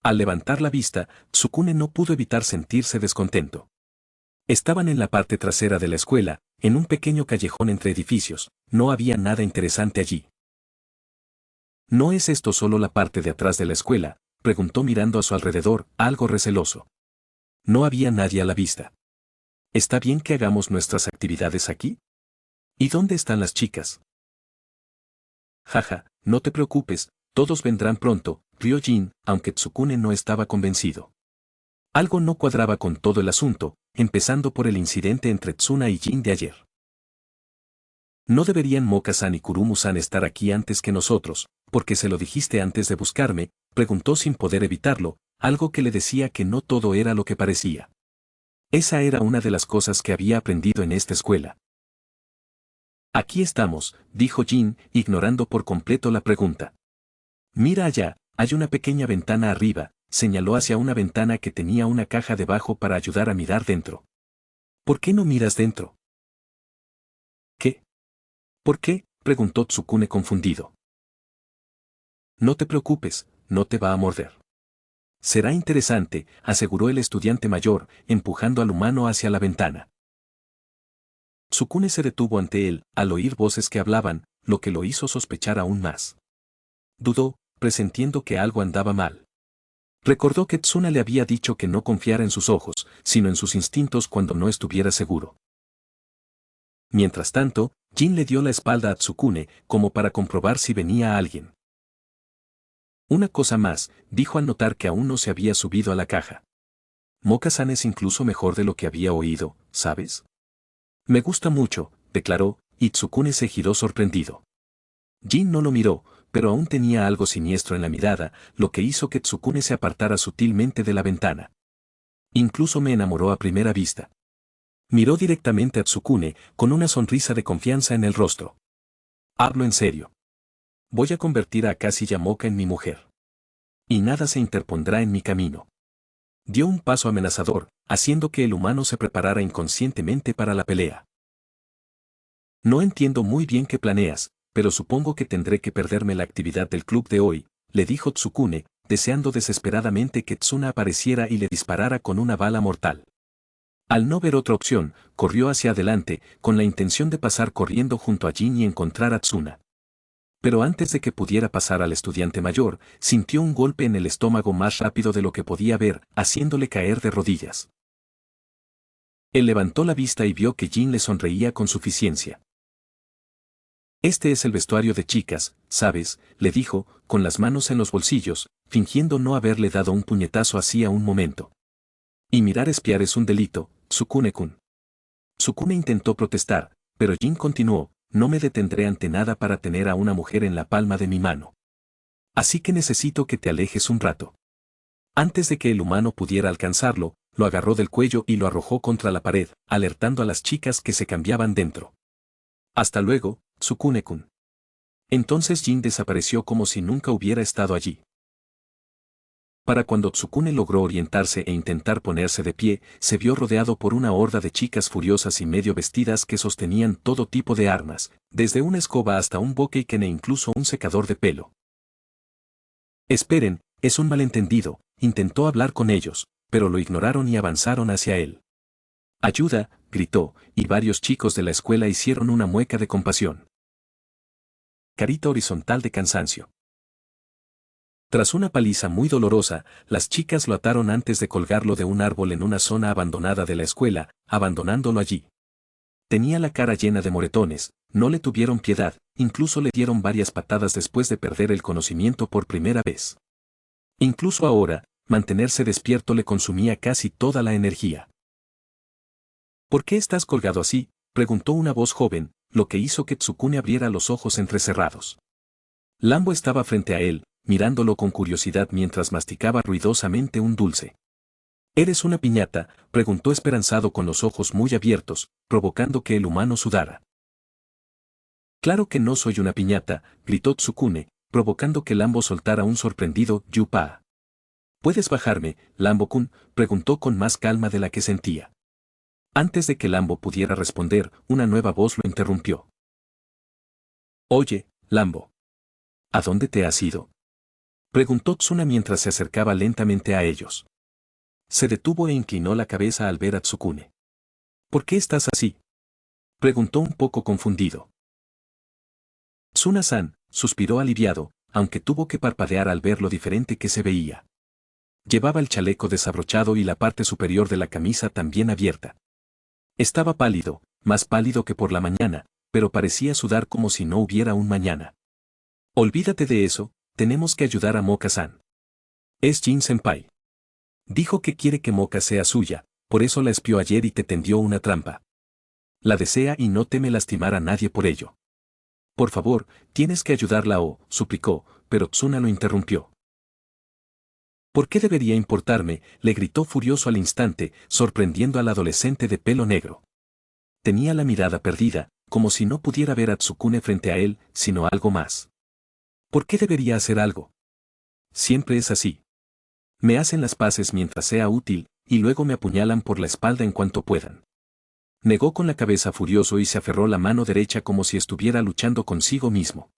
Al levantar la vista, Tsukune no pudo evitar sentirse descontento. Estaban en la parte trasera de la escuela, en un pequeño callejón entre edificios, no había nada interesante allí. ¿No es esto solo la parte de atrás de la escuela?, preguntó mirando a su alrededor, algo receloso. No había nadie a la vista. ¿Está bien que hagamos nuestras actividades aquí? ¿Y dónde están las chicas? Jaja, no te preocupes, todos vendrán pronto, rió Jin, aunque Tsukune no estaba convencido. Algo no cuadraba con todo el asunto, empezando por el incidente entre Tsuna y Jin de ayer. No deberían Moka-san y Kurumu-san estar aquí antes que nosotros, porque se lo dijiste antes de buscarme, preguntó sin poder evitarlo, algo que le decía que no todo era lo que parecía. Esa era una de las cosas que había aprendido en esta escuela. Aquí estamos, dijo Jin, ignorando por completo la pregunta. Mira allá, hay una pequeña ventana arriba, señaló hacia una ventana que tenía una caja debajo para ayudar a mirar dentro. ¿Por qué no miras dentro? ¿Qué? ¿Por qué? Preguntó Tsukune confundido. No te preocupes, no te va a morder. Será interesante, aseguró el estudiante mayor, empujando al humano hacia la ventana. Tsukune se detuvo ante él, al oír voces que hablaban, lo que lo hizo sospechar aún más. Dudó, presentiendo que algo andaba mal. Recordó que Tsuna le había dicho que no confiara en sus ojos, sino en sus instintos cuando no estuviera seguro. Mientras tanto, Jin le dio la espalda a Tsukune, como para comprobar si venía alguien. Una cosa más, dijo al notar que aún no se había subido a la caja. Moka-san es incluso mejor de lo que había oído, ¿sabes? Me gusta mucho, declaró, y Tsukune se giró sorprendido. Jin no lo miró, pero aún tenía algo siniestro en la mirada, lo que hizo que Tsukune se apartara sutilmente de la ventana. Incluso me enamoró a primera vista. Miró directamente a Tsukune, con una sonrisa de confianza en el rostro. Hablo en serio. Voy a convertir a Akashi Yamoka en mi mujer. Y nada se interpondrá en mi camino. Dio un paso amenazador, haciendo que el humano se preparara inconscientemente para la pelea. No entiendo muy bien qué planeas, pero supongo que tendré que perderme la actividad del club de hoy, le dijo Tsukune, deseando desesperadamente que Tsuna apareciera y le disparara con una bala mortal. Al no ver otra opción, corrió hacia adelante, con la intención de pasar corriendo junto a Jin y encontrar a Tsuna. Pero antes de que pudiera pasar al estudiante mayor, sintió un golpe en el estómago más rápido de lo que podía ver, haciéndole caer de rodillas. Él levantó la vista y vio que Jin le sonreía con suficiencia. Este es el vestuario de chicas, ¿sabes?, le dijo, con las manos en los bolsillos, fingiendo no haberle dado un puñetazo hacía un momento. Y mirar espiar es un delito, Tsukune-kun. Tsukune intentó protestar, pero Jin continuó, no me detendré ante nada para tener a una mujer en la palma de mi mano. Así que necesito que te alejes un rato. Antes de que el humano pudiera alcanzarlo, lo agarró del cuello y lo arrojó contra la pared, alertando a las chicas que se cambiaban dentro. Hasta luego, Tsukune-kun. Entonces Jin desapareció como si nunca hubiera estado allí. Para cuando Tsukune logró orientarse e intentar ponerse de pie, se vio rodeado por una horda de chicas furiosas y medio vestidas que sostenían todo tipo de armas, desde una escoba hasta un bokkeiken e incluso un secador de pelo. Esperen, es un malentendido, intentó hablar con ellos, pero lo ignoraron y avanzaron hacia él. ¡Ayuda!, gritó, y varios chicos de la escuela hicieron una mueca de compasión. Carita horizontal de cansancio. Tras una paliza muy dolorosa, las chicas lo ataron antes de colgarlo de un árbol en una zona abandonada de la escuela, abandonándolo allí. Tenía la cara llena de moretones, no le tuvieron piedad, incluso le dieron varias patadas después de perder el conocimiento por primera vez. Incluso ahora, mantenerse despierto le consumía casi toda la energía. ¿Por qué estás colgado así?, preguntó una voz joven, lo que hizo que Tsukune abriera los ojos entrecerrados. Lambo estaba frente a él, mirándolo con curiosidad mientras masticaba ruidosamente un dulce. ¿Eres una piñata?, preguntó esperanzado con los ojos muy abiertos, provocando que el humano sudara. Claro que no soy una piñata, gritó Tsukune, provocando que Lambo soltara un sorprendido «yupa». ¿Puedes bajarme, Lambo-kun?, preguntó con más calma de la que sentía. Antes de que Lambo pudiera responder, una nueva voz lo interrumpió. Oye, Lambo. ¿A dónde te has ido?, preguntó Tsuna mientras se acercaba lentamente a ellos. Se detuvo e inclinó la cabeza al ver a Tsukune. ¿Por qué estás así?, preguntó un poco confundido. Tsuna-san, suspiró aliviado, aunque tuvo que parpadear al ver lo diferente que se veía. Llevaba el chaleco desabrochado y la parte superior de la camisa también abierta. Estaba pálido, más pálido que por la mañana, pero parecía sudar como si no hubiera un mañana. Olvídate de eso, tenemos que ayudar a Moka-san. Es Jin-senpai. Dijo que quiere que Moka sea suya, por eso la espió ayer y te tendió una trampa. La desea y no teme lastimar a nadie por ello. Por favor, tienes que ayudarla suplicó, pero Tsuna lo interrumpió. ¿Por qué debería importarme?, le gritó furioso al instante, sorprendiendo al adolescente de pelo negro. Tenía la mirada perdida, como si no pudiera ver a Tsukune frente a él, sino algo más. ¿Por qué debería hacer algo? Siempre es así. Me hacen las paces mientras sea útil, y luego me apuñalan por la espalda en cuanto puedan. Negó con la cabeza furioso y se aferró la mano derecha como si estuviera luchando consigo mismo.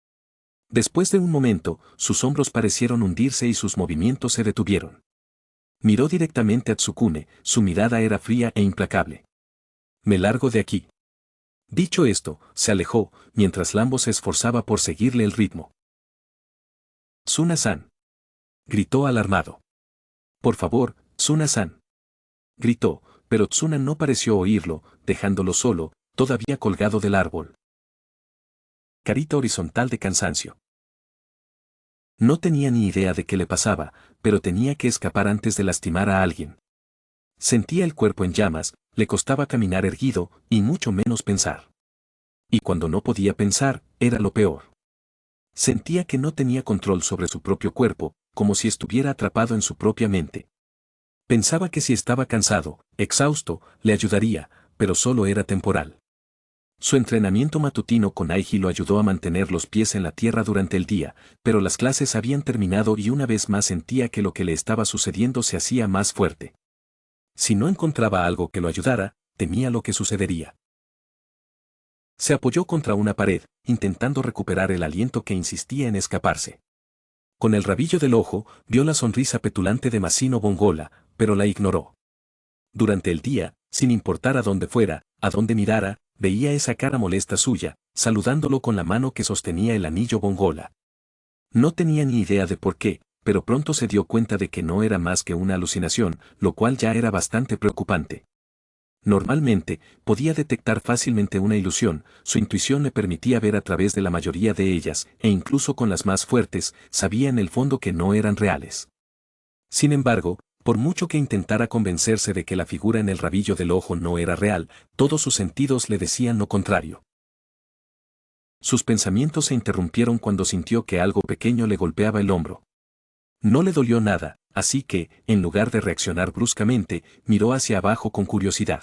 Después de un momento, sus hombros parecieron hundirse y sus movimientos se detuvieron. Miró directamente a Tsukune, su mirada era fría e implacable. Me largo de aquí. Dicho esto, se alejó, mientras Lambo se esforzaba por seguirle el ritmo. Tsuna-san. Gritó alarmado. Por favor, Tsuna-san. Gritó, pero Tsuna no pareció oírlo, dejándolo solo, todavía colgado del árbol. Carita horizontal de cansancio. No tenía ni idea de qué le pasaba, pero tenía que escapar antes de lastimar a alguien. Sentía el cuerpo en llamas, le costaba caminar erguido, y mucho menos pensar. Y cuando no podía pensar, era lo peor. Sentía que no tenía control sobre su propio cuerpo, como si estuviera atrapado en su propia mente. Pensaba que si estaba cansado, exhausto, le ayudaría, pero solo era temporal. Su entrenamiento matutino con Aiji lo ayudó a mantener los pies en la tierra durante el día, pero las clases habían terminado y una vez más sentía que lo que le estaba sucediendo se hacía más fuerte. Si no encontraba algo que lo ayudara, temía lo que sucedería. Se apoyó contra una pared, intentando recuperar el aliento que insistía en escaparse. Con el rabillo del ojo, vio la sonrisa petulante de Masino Bongola, pero la ignoró. Durante el día, sin importar a dónde fuera, a dónde mirara, veía esa cara molesta suya, saludándolo con la mano que sostenía el anillo Bongola. No tenía ni idea de por qué, pero pronto se dio cuenta de que no era más que una alucinación, lo cual ya era bastante preocupante. Normalmente, podía detectar fácilmente una ilusión, su intuición le permitía ver a través de la mayoría de ellas, e incluso con las más fuertes, sabía en el fondo que no eran reales. Sin embargo, por mucho que intentara convencerse de que la figura en el rabillo del ojo no era real, todos sus sentidos le decían lo contrario. Sus pensamientos se interrumpieron cuando sintió que algo pequeño le golpeaba el hombro. No le dolió nada, así que, en lugar de reaccionar bruscamente, miró hacia abajo con curiosidad.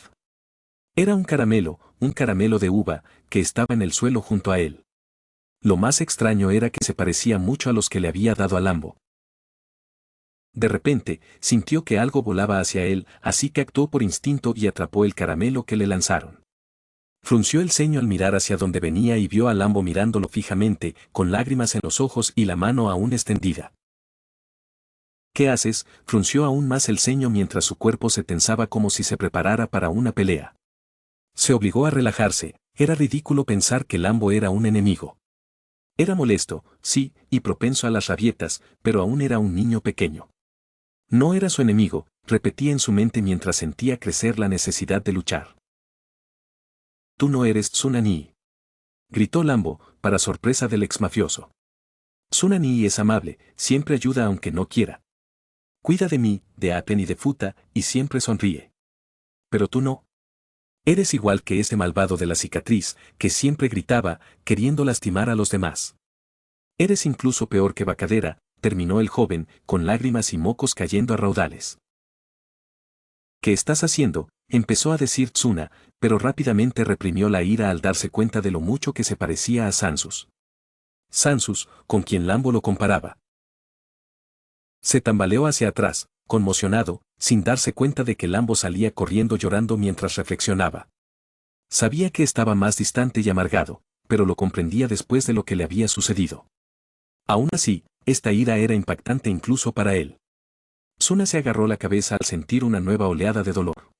Era un caramelo de uva, que estaba en el suelo junto a él. Lo más extraño era que se parecía mucho a los que le había dado a Lambo. De repente, sintió que algo volaba hacia él, así que actuó por instinto y atrapó el caramelo que le lanzaron. Frunció el ceño al mirar hacia donde venía y vio a Lambo mirándolo fijamente, con lágrimas en los ojos y la mano aún extendida. ¿Qué haces?, frunció aún más el ceño mientras su cuerpo se tensaba como si se preparara para una pelea. Se obligó a relajarse, era ridículo pensar que Lambo era un enemigo. Era molesto, sí, y propenso a las rabietas, pero aún era un niño pequeño. No era su enemigo, repetía en su mente mientras sentía crecer la necesidad de luchar. Tú no eres Tsunani. Gritó Lambo, para sorpresa del exmafioso. Tsunani es amable, siempre ayuda aunque no quiera. Cuida de mí, de Apen y de Futa, y siempre sonríe. Pero tú no. Eres igual que ese malvado de la cicatriz, que siempre gritaba, queriendo lastimar a los demás. Eres incluso peor que Bakadera, terminó el joven, con lágrimas y mocos cayendo a raudales. ¿Qué estás haciendo?, empezó a decir Tsuna, pero rápidamente reprimió la ira al darse cuenta de lo mucho que se parecía a Sansus. Sansus, con quien Lambo lo comparaba. Se tambaleó hacia atrás, conmocionado, sin darse cuenta de que Lambo salía corriendo llorando mientras reflexionaba. Sabía que estaba más distante y amargado, pero lo comprendía después de lo que le había sucedido. Aún así, esta ira era impactante incluso para él. Tsuna se agarró la cabeza al sentir una nueva oleada de dolor.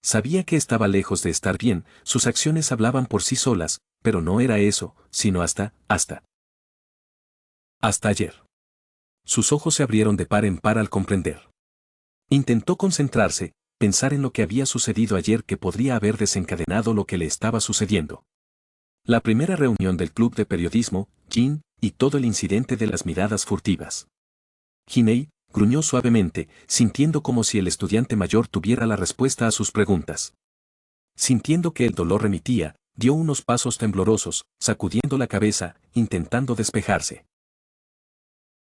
Sabía que estaba lejos de estar bien, sus acciones hablaban por sí solas, pero no era eso, sino hasta ayer. Sus ojos se abrieron de par en par al comprender. Intentó concentrarse, pensar en lo que había sucedido ayer que podría haber desencadenado lo que le estaba sucediendo. La primera reunión del club de periodismo, Jin, y todo el incidente de las miradas furtivas. Hinei gruñó suavemente, sintiendo como si el estudiante mayor tuviera la respuesta a sus preguntas. Sintiendo que el dolor remitía, dio unos pasos temblorosos, sacudiendo la cabeza, intentando despejarse.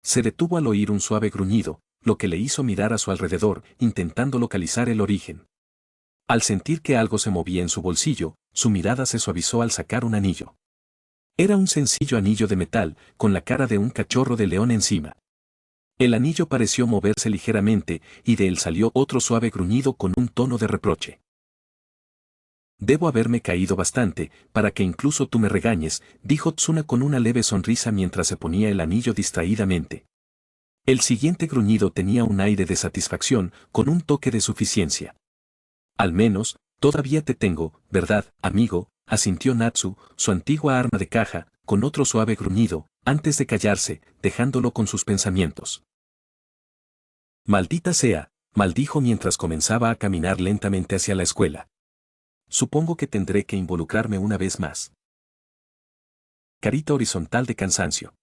Se detuvo al oír un suave gruñido, lo que le hizo mirar a su alrededor, intentando localizar el origen. Al sentir que algo se movía en su bolsillo, su mirada se suavizó al sacar un anillo. Era un sencillo anillo de metal, con la cara de un cachorro de león encima. El anillo pareció moverse ligeramente, y de él salió otro suave gruñido con un tono de reproche. Debo haberme caído bastante, para que incluso tú me regañes, dijo Tsuna con una leve sonrisa mientras se ponía el anillo distraídamente. El siguiente gruñido tenía un aire de satisfacción, con un toque de suficiencia. Al menos, todavía te tengo, ¿verdad, amigo?, asintió Natsu, su antigua arma de caja, con otro suave gruñido, antes de callarse, dejándolo con sus pensamientos. Maldita sea, maldijo mientras comenzaba a caminar lentamente hacia la escuela. Supongo que tendré que involucrarme una vez más. Carita horizontal de cansancio.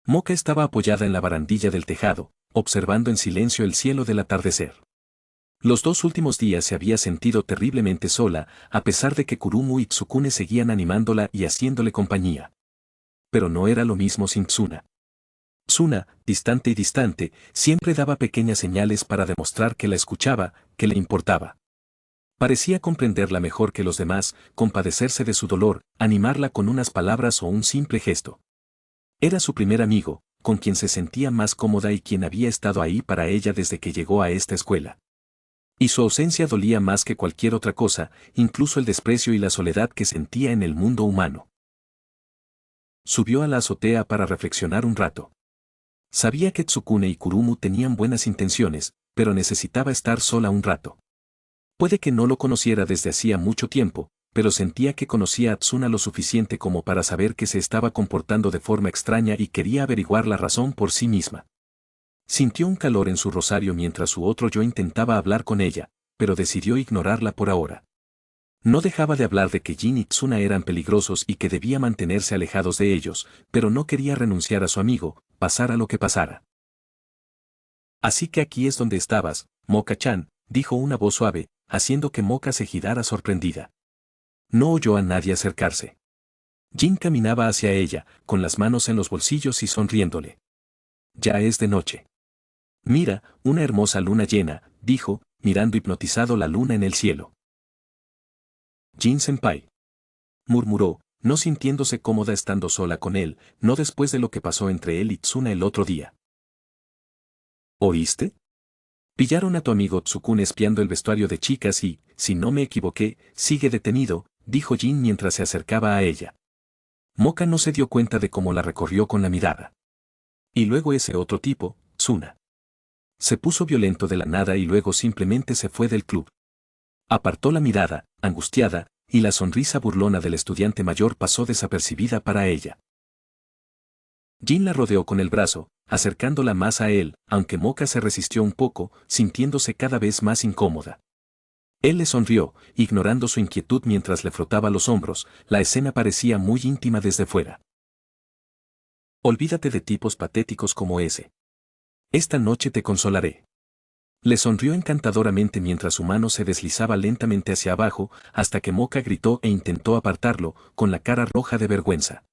Moka estaba apoyada en la barandilla del tejado, observando en silencio el cielo del atardecer. Los 2 últimos días se había sentido terriblemente sola, a pesar de que Kurumu y Tsukune seguían animándola y haciéndole compañía. Pero no era lo mismo sin Tsuna. Tsuna, distante y distante, siempre daba pequeñas señales para demostrar que la escuchaba, que le importaba. Parecía comprenderla mejor que los demás, compadecerse de su dolor, animarla con unas palabras o un simple gesto. Era su primer amigo, con quien se sentía más cómoda y quien había estado ahí para ella desde que llegó a esta escuela. Y su ausencia dolía más que cualquier otra cosa, incluso el desprecio y la soledad que sentía en el mundo humano. Subió a la azotea para reflexionar un rato. Sabía que Tsukune y Kurumu tenían buenas intenciones, pero necesitaba estar sola un rato. Puede que no lo conociera desde hacía mucho tiempo, pero sentía que conocía a Tsuna lo suficiente como para saber que se estaba comportando de forma extraña y quería averiguar la razón por sí misma. Sintió un calor en su rosario mientras su otro yo intentaba hablar con ella, pero decidió ignorarla por ahora. No dejaba de hablar de que Jin y Tsuna eran peligrosos y que debía mantenerse alejados de ellos, pero no quería renunciar a su amigo, pasara lo que pasara. Así que aquí es donde estabas, Moka-chan, dijo una voz suave, haciendo que Moka se girara sorprendida. No oyó a nadie acercarse. Jin caminaba hacia ella, con las manos en los bolsillos y sonriéndole. Ya es de noche. Mira, una hermosa luna llena, dijo, mirando hipnotizado la luna en el cielo. Jin-senpai, murmuró, no sintiéndose cómoda estando sola con él, no después de lo que pasó entre él y Tsuna el otro día. ¿Oíste? Pillaron a tu amigo Tsukune espiando el vestuario de chicas y, si no me equivoqué, sigue detenido, dijo Jin mientras se acercaba a ella. Moka no se dio cuenta de cómo la recorrió con la mirada. Y luego ese otro tipo, Tsuna. Se puso violento de la nada y luego simplemente se fue del club. Apartó la mirada, angustiada, y la sonrisa burlona del estudiante mayor pasó desapercibida para ella. Jin la rodeó con el brazo, acercándola más a él, aunque Moka se resistió un poco, sintiéndose cada vez más incómoda. Él le sonrió, ignorando su inquietud mientras le frotaba los hombros, la escena parecía muy íntima desde fuera. Olvídate de tipos patéticos como ese. Esta noche te consolaré. Le sonrió encantadoramente mientras su mano se deslizaba lentamente hacia abajo, hasta que Moka gritó e intentó apartarlo, con la cara roja de vergüenza.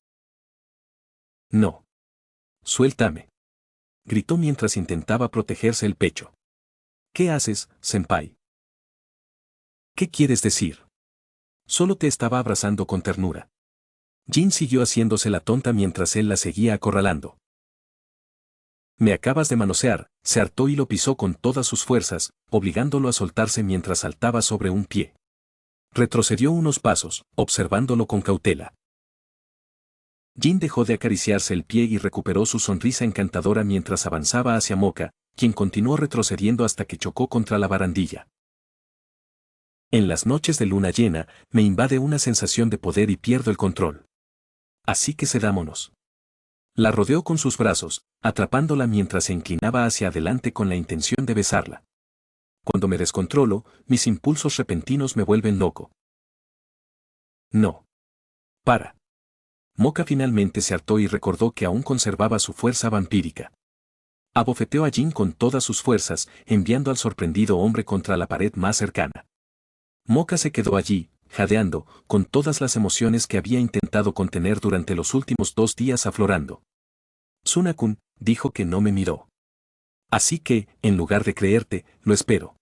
No. Suéltame. Gritó mientras intentaba protegerse el pecho. ¿Qué haces, senpai? ¿Qué quieres decir? Solo te estaba abrazando con ternura. Jin siguió haciéndose la tonta mientras él la seguía acorralando. Me acabas de manosear, se hartó y lo pisó con todas sus fuerzas, obligándolo a soltarse mientras saltaba sobre un pie. Retrocedió unos pasos, observándolo con cautela. Jin dejó de acariciarse el pie y recuperó su sonrisa encantadora mientras avanzaba hacia Moka, quien continuó retrocediendo hasta que chocó contra la barandilla. En las noches de luna llena, me invade una sensación de poder y pierdo el control. Así que cedámonos. La rodeó con sus brazos, atrapándola mientras se inclinaba hacia adelante con la intención de besarla. Cuando me descontrolo, mis impulsos repentinos me vuelven loco. No. Para. Moka finalmente se hartó y recordó que aún conservaba su fuerza vampírica. Abofeteó a Jin con todas sus fuerzas, enviando al sorprendido hombre contra la pared más cercana. Moka se quedó allí, jadeando, con todas las emociones que había intentado contener durante los últimos 2 días aflorando. Tsuna-kun dijo que no me miró. Así que, en lugar de creerte, lo espero.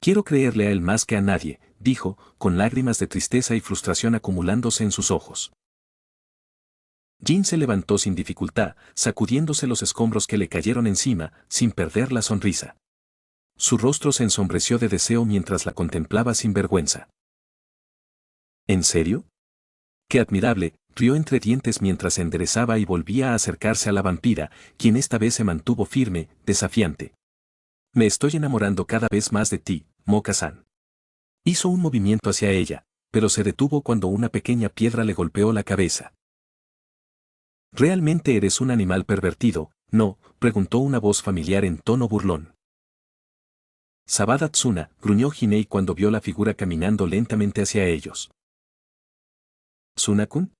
Quiero creerle a él más que a nadie, dijo, con lágrimas de tristeza y frustración acumulándose en sus ojos. Jin se levantó sin dificultad, sacudiéndose los escombros que le cayeron encima, sin perder la sonrisa. Su rostro se ensombreció de deseo mientras la contemplaba sin vergüenza. ¿En serio? ¡Qué admirable!, rió entre dientes mientras se enderezaba y volvía a acercarse a la vampira, quien esta vez se mantuvo firme, desafiante. Me estoy enamorando cada vez más de ti, Moka-san. Hizo un movimiento hacia ella, pero se detuvo cuando una pequeña piedra le golpeó la cabeza. ¿Realmente eres un animal pervertido, no?, preguntó una voz familiar en tono burlón. Sabada Tsuna, gruñó Hinei cuando vio la figura caminando lentamente hacia ellos. ¿Tsuna-kun?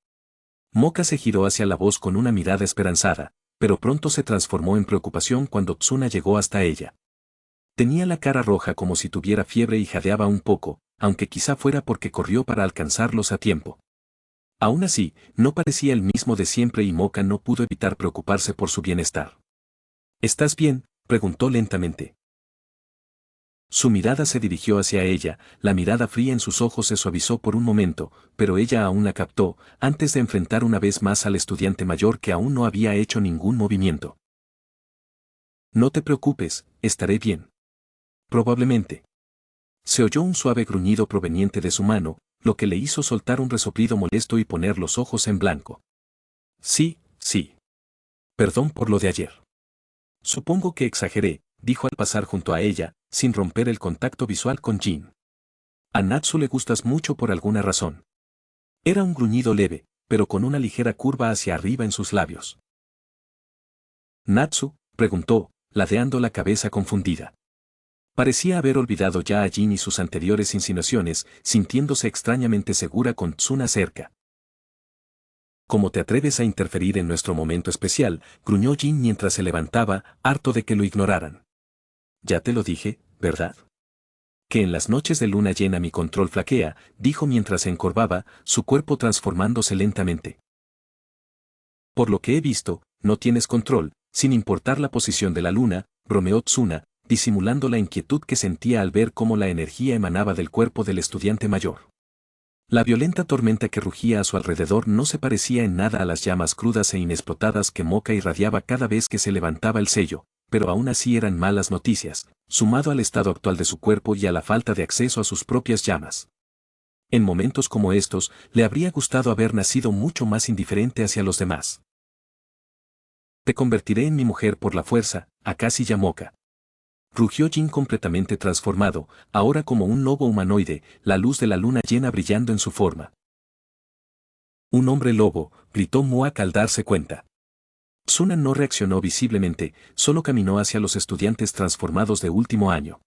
Moka se giró hacia la voz con una mirada esperanzada, pero pronto se transformó en preocupación cuando Tsuna llegó hasta ella. Tenía la cara roja como si tuviera fiebre y jadeaba un poco, aunque quizá fuera porque corrió para alcanzarlos a tiempo. Aún así, no parecía el mismo de siempre y Moka no pudo evitar preocuparse por su bienestar. ¿Estás bien?, preguntó lentamente. Su mirada se dirigió hacia ella, la mirada fría en sus ojos se suavizó por un momento, pero ella aún la captó, antes de enfrentar una vez más al estudiante mayor que aún no había hecho ningún movimiento. No te preocupes, estaré bien. Probablemente. Se oyó un suave gruñido proveniente de su mano, lo que le hizo soltar un resoplido molesto y poner los ojos en blanco. Sí, sí. Perdón por lo de ayer. Supongo que exageré, dijo al pasar junto a ella, sin romper el contacto visual con Jin. A Natsu le gustas mucho por alguna razón. Era un gruñido leve, pero con una ligera curva hacia arriba en sus labios. ¿Natsu?, preguntó, ladeando la cabeza confundida. Parecía haber olvidado ya a Jin y sus anteriores insinuaciones, sintiéndose extrañamente segura con Tsuna cerca. ¿Cómo te atreves a interferir en nuestro momento especial?, gruñó Jin mientras se levantaba, harto de que lo ignoraran. Ya te lo dije, ¿verdad? Que en las noches de luna llena mi control flaquea, dijo mientras se encorvaba, su cuerpo transformándose lentamente. Por lo que he visto, no tienes control, sin importar la posición de la luna, bromeó Tsuna, disimulando la inquietud que sentía al ver cómo la energía emanaba del cuerpo del estudiante mayor. La violenta tormenta que rugía a su alrededor no se parecía en nada a las llamas crudas e inexplotadas que Moka irradiaba cada vez que se levantaba el sello, pero aún así eran malas noticias, sumado al estado actual de su cuerpo y a la falta de acceso a sus propias llamas. En momentos como estos, le habría gustado haber nacido mucho más indiferente hacia los demás. Te convertiré en mi mujer por la fuerza, Akashi Yamoka. Rugió Jin completamente transformado, ahora como un lobo humanoide, la luz de la luna llena brillando en su forma. Un hombre lobo, gritó Muak al darse cuenta. Tsuna no reaccionó visiblemente, solo caminó hacia los estudiantes transformados de último año.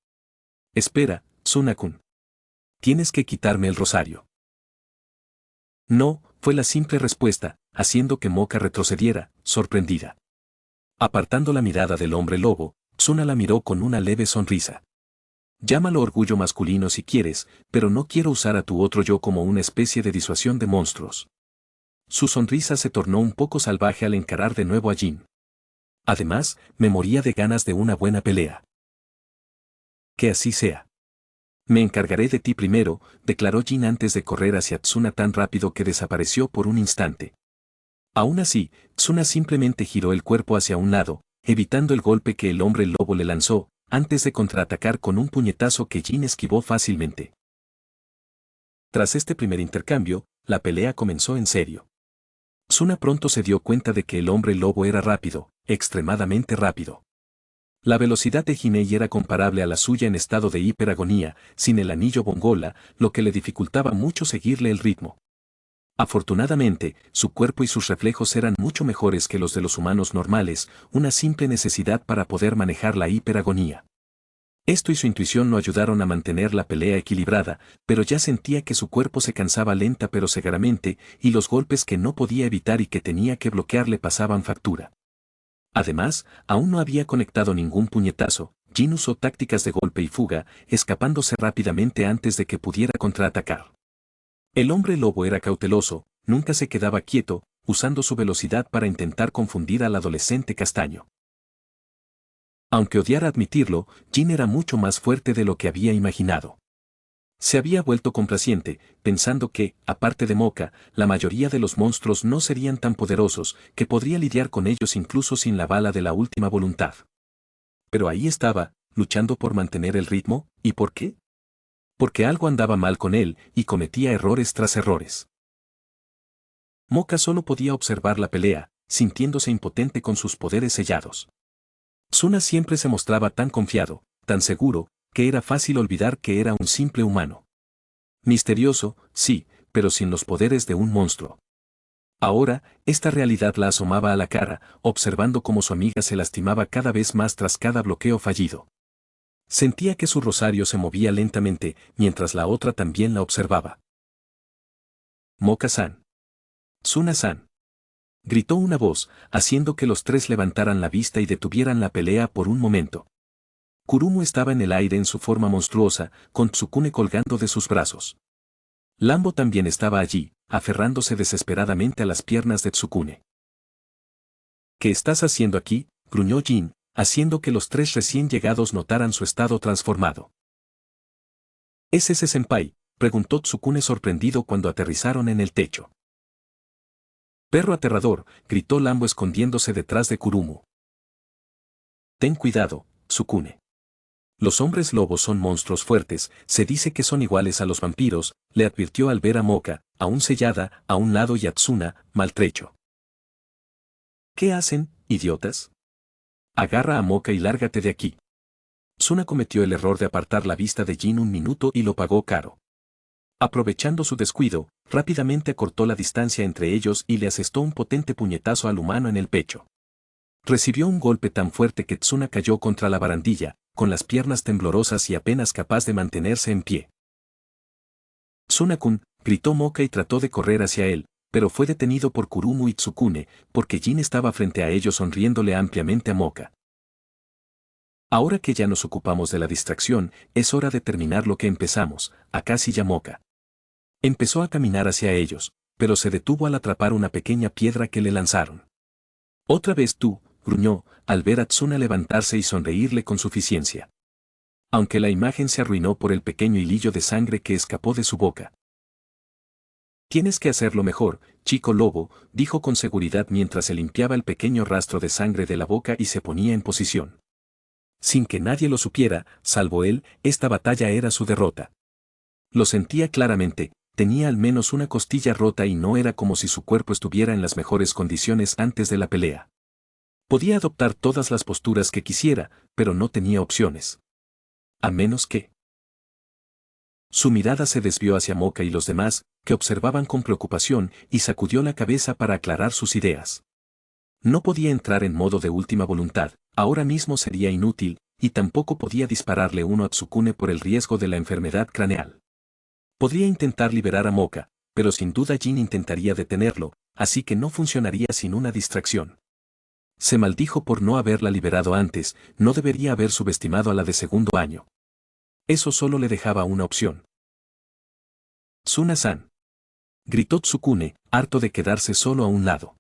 Espera, Tsuna-kun. Tienes que quitarme el rosario. No, fue la simple respuesta, haciendo que Moka retrocediera, sorprendida. Apartando la mirada del hombre lobo, Tsuna la miró con una leve sonrisa. Llámalo orgullo masculino si quieres, pero no quiero usar a tu otro yo como una especie de disuasión de monstruos. Su sonrisa se tornó un poco salvaje al encarar de nuevo a Jin. Además, me moría de ganas de una buena pelea. Que así sea. Me encargaré de ti primero, declaró Jin antes de correr hacia Tsuna tan rápido que desapareció por un instante. Aún así, Tsuna simplemente giró el cuerpo hacia un lado, evitando el golpe que el hombre lobo le lanzó, antes de contraatacar con un puñetazo que Jin esquivó fácilmente. Tras este primer intercambio, la pelea comenzó en serio. Tsuna pronto se dio cuenta de que el hombre lobo era rápido, extremadamente rápido. La velocidad de Hinei era comparable a la suya en estado de hiperagonía, sin el anillo bongola, lo que le dificultaba mucho seguirle el ritmo. Afortunadamente, su cuerpo y sus reflejos eran mucho mejores que los de los humanos normales, una simple necesidad para poder manejar la hiperagonía. Esto y su intuición lo ayudaron a mantener la pelea equilibrada, pero ya sentía que su cuerpo se cansaba lenta pero severamente, y los golpes que no podía evitar y que tenía que bloquear le pasaban factura. Además, aún no había conectado ningún puñetazo, Jin usó tácticas de golpe y fuga, escapándose rápidamente antes de que pudiera contraatacar. El hombre lobo era cauteloso, nunca se quedaba quieto, usando su velocidad para intentar confundir al adolescente castaño. Aunque odiara admitirlo, Jin era mucho más fuerte de lo que había imaginado. Se había vuelto complaciente, pensando que, aparte de Moka, la mayoría de los monstruos no serían tan poderosos, que podría lidiar con ellos incluso sin la bala de la última voluntad. Pero ahí estaba, luchando por mantener el ritmo, ¿y por qué? Porque algo andaba mal con él, y cometía errores tras errores. Moka solo podía observar la pelea, sintiéndose impotente con sus poderes sellados. Suna siempre se mostraba tan confiado, tan seguro, que era fácil olvidar que era un simple humano. Misterioso, sí, pero sin los poderes de un monstruo. Ahora, esta realidad la asomaba a la cara, observando cómo su amiga se lastimaba cada vez más tras cada bloqueo fallido. Sentía que su rosario se movía lentamente, mientras la otra también la observaba. Moka-san. Suna-san. Gritó una voz, haciendo que los tres levantaran la vista y detuvieran la pelea por un momento. Kurumu estaba en el aire en su forma monstruosa, con Tsukune colgando de sus brazos. Lambo también estaba allí, aferrándose desesperadamente a las piernas de Tsukune. ¿Qué estás haciendo aquí?, gruñó Jin, haciendo que los tres recién llegados notaran su estado transformado. ¿Es ese senpai?, preguntó Tsukune sorprendido cuando aterrizaron en el techo. Perro aterrador, gritó Lambo escondiéndose detrás de Kurumu. Ten cuidado, Tsukune. Los hombres lobos son monstruos fuertes, se dice que son iguales a los vampiros, le advirtió al ver a Moka, aún sellada, a un lado y a Tsuna, maltrecho. ¿Qué hacen, idiotas? Agarra a Moka y lárgate de aquí. Tsuna cometió el error de apartar la vista de Jin un minuto y lo pagó caro. Aprovechando su descuido, rápidamente acortó la distancia entre ellos y le asestó un potente puñetazo al humano en el pecho. Recibió un golpe tan fuerte que Tsuna cayó contra la barandilla, con las piernas temblorosas y apenas capaz de mantenerse en pie. Tsuna-kun, gritó Moka y trató de correr hacia él, pero fue detenido por Kurumu y Tsukune, porque Jin estaba frente a ellos sonriéndole ampliamente a Moka. Ahora que ya nos ocupamos de la distracción, es hora de terminar lo que empezamos, Akashi y Moka. Empezó a caminar hacia ellos, pero se detuvo al atrapar una pequeña piedra que le lanzaron. Otra vez tú, gruñó, al ver a Tsuna levantarse y sonreírle con suficiencia. Aunque la imagen se arruinó por el pequeño hilillo de sangre que escapó de su boca. Tienes que hacerlo mejor, chico lobo, dijo con seguridad mientras se limpiaba el pequeño rastro de sangre de la boca y se ponía en posición. Sin que nadie lo supiera, salvo él, esta batalla era su derrota. Lo sentía claramente, tenía al menos una costilla rota y no era como si su cuerpo estuviera en las mejores condiciones antes de la pelea. Podía adoptar todas las posturas que quisiera, pero no tenía opciones. A menos que... Su mirada se desvió hacia Moka y los demás, que observaban con preocupación, y sacudió la cabeza para aclarar sus ideas. No podía entrar en modo de última voluntad, ahora mismo sería inútil, y tampoco podía dispararle uno a Tsukune por el riesgo de la enfermedad craneal. Podría intentar liberar a Moka, pero sin duda Jin intentaría detenerlo, así que no funcionaría sin una distracción. Se maldijo por no haberla liberado antes, no debería haber subestimado a la de segundo año. Eso solo le dejaba una opción. Tsuna-san. Gritó Tsukune, harto de quedarse solo a un lado.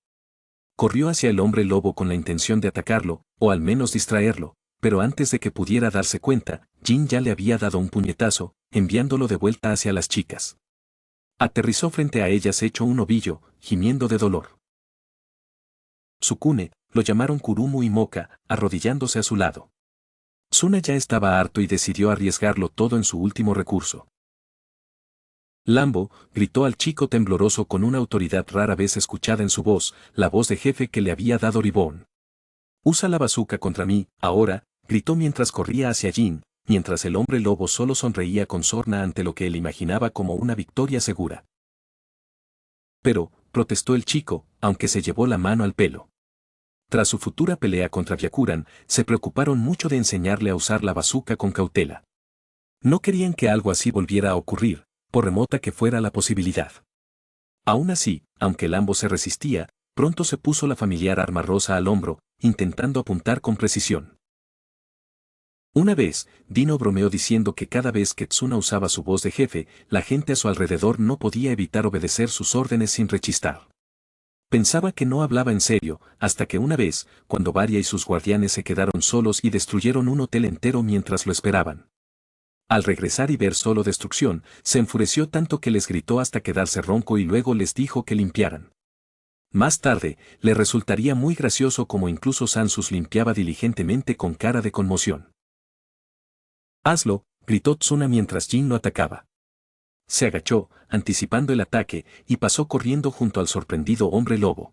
Corrió hacia el hombre lobo con la intención de atacarlo, o al menos distraerlo, pero antes de que pudiera darse cuenta, Jin ya le había dado un puñetazo, enviándolo de vuelta hacia las chicas. Aterrizó frente a ellas hecho un ovillo, gimiendo de dolor. Tsukune, lo llamaron Kurumu y Moka, arrodillándose a su lado. Tsuna ya estaba harto y decidió arriesgarlo todo en su último recurso. Lambo, gritó al chico tembloroso con una autoridad rara vez escuchada en su voz, la voz de jefe que le había dado Ribón. Usa la bazuca contra mí, ahora, gritó mientras corría hacia Jin, mientras el hombre lobo solo sonreía con sorna ante lo que él imaginaba como una victoria segura. Pero, protestó el chico, aunque se llevó la mano al pelo. Tras su futura pelea contra Byakuran, se preocuparon mucho de enseñarle a usar la bazuca con cautela. No querían que algo así volviera a ocurrir, por remota que fuera la posibilidad. Aún así, aunque Lambo se resistía, pronto se puso la familiar arma rosa al hombro, intentando apuntar con precisión. Una vez, Dino bromeó diciendo que cada vez que Tsuna usaba su voz de jefe, la gente a su alrededor no podía evitar obedecer sus órdenes sin rechistar. Pensaba que no hablaba en serio, hasta que una vez, cuando Varia y sus guardianes se quedaron solos y destruyeron un hotel entero mientras lo esperaban. Al regresar y ver solo destrucción, se enfureció tanto que les gritó hasta quedarse ronco y luego les dijo que limpiaran. Más tarde, le resultaría muy gracioso como incluso Sansus limpiaba diligentemente con cara de conmoción. «Hazlo», gritó Tsuna mientras Jin lo atacaba. Se agachó, anticipando el ataque, y pasó corriendo junto al sorprendido hombre lobo.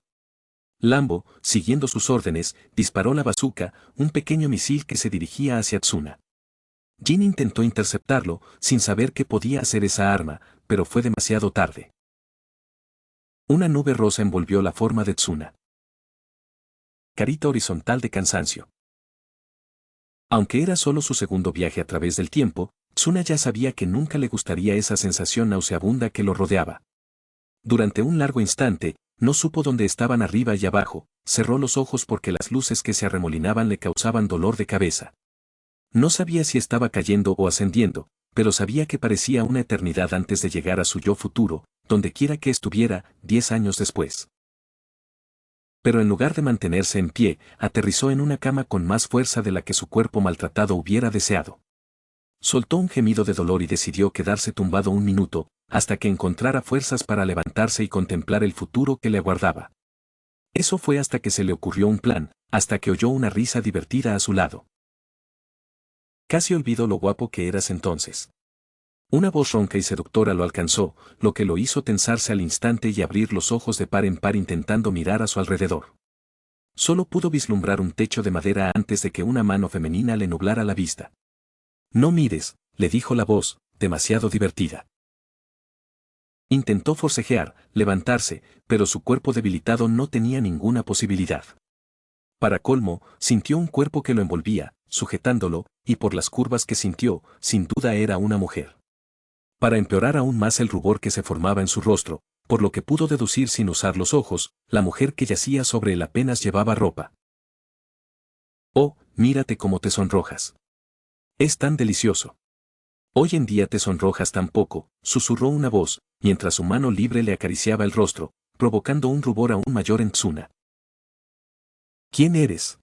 Lambo, siguiendo sus órdenes, disparó la bazooka, un pequeño misil que se dirigía hacia Tsuna. Jin intentó interceptarlo, sin saber qué podía hacer esa arma, pero fue demasiado tarde. Una nube rosa envolvió la forma de Tsuna. Carita horizontal de cansancio. Aunque era solo su segundo viaje a través del tiempo, Tsuna ya sabía que nunca le gustaría esa sensación nauseabunda que lo rodeaba. Durante un largo instante, no supo dónde estaban arriba y abajo, cerró los ojos porque las luces que se arremolinaban le causaban dolor de cabeza. No sabía si estaba cayendo o ascendiendo, pero sabía que parecía una eternidad antes de llegar a su yo futuro, donde quiera que estuviera, 10 años después. Pero en lugar de mantenerse en pie, aterrizó en una cama con más fuerza de la que su cuerpo maltratado hubiera deseado. Soltó un gemido de dolor y decidió quedarse tumbado un minuto, hasta que encontrara fuerzas para levantarse y contemplar el futuro que le aguardaba. Eso fue hasta que se le ocurrió un plan, hasta que oyó una risa divertida a su lado. Casi olvidó lo guapo que eras entonces. Una voz ronca y seductora lo alcanzó, lo que lo hizo tensarse al instante y abrir los ojos de par en par intentando mirar a su alrededor. Solo pudo vislumbrar un techo de madera antes de que una mano femenina le nublara la vista. «No mires», le dijo la voz, demasiado divertida. Intentó forcejear, levantarse, pero su cuerpo debilitado no tenía ninguna posibilidad. Para colmo, sintió un cuerpo que lo envolvía, sujetándolo, y por las curvas que sintió, sin duda era una mujer. Para empeorar aún más el rubor que se formaba en su rostro, por lo que pudo deducir sin usar los ojos, la mujer que yacía sobre él apenas llevaba ropa. «Oh, mírate cómo te sonrojas. Es tan delicioso. Hoy en día te sonrojas tan poco», susurró una voz, mientras su mano libre le acariciaba el rostro, provocando un rubor aún mayor en Tsuna. «¿Quién eres?»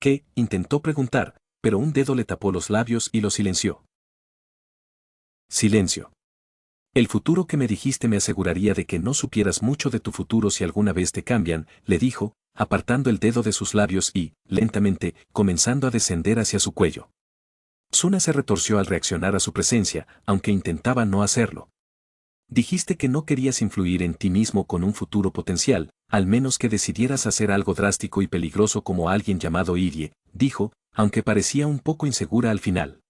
«¿Qué?», intentó preguntar, pero un dedo le tapó los labios y lo silenció. Silencio. «El futuro que me dijiste me aseguraría de que no supieras mucho de tu futuro si alguna vez te cambian», le dijo, apartando el dedo de sus labios y, lentamente, comenzando a descender hacia su cuello. Tsuna se retorció al reaccionar a su presencia, aunque intentaba no hacerlo. «Dijiste que no querías influir en ti mismo con un futuro potencial, al menos que decidieras hacer algo drástico y peligroso como alguien llamado Irie», dijo, aunque parecía un poco insegura al final.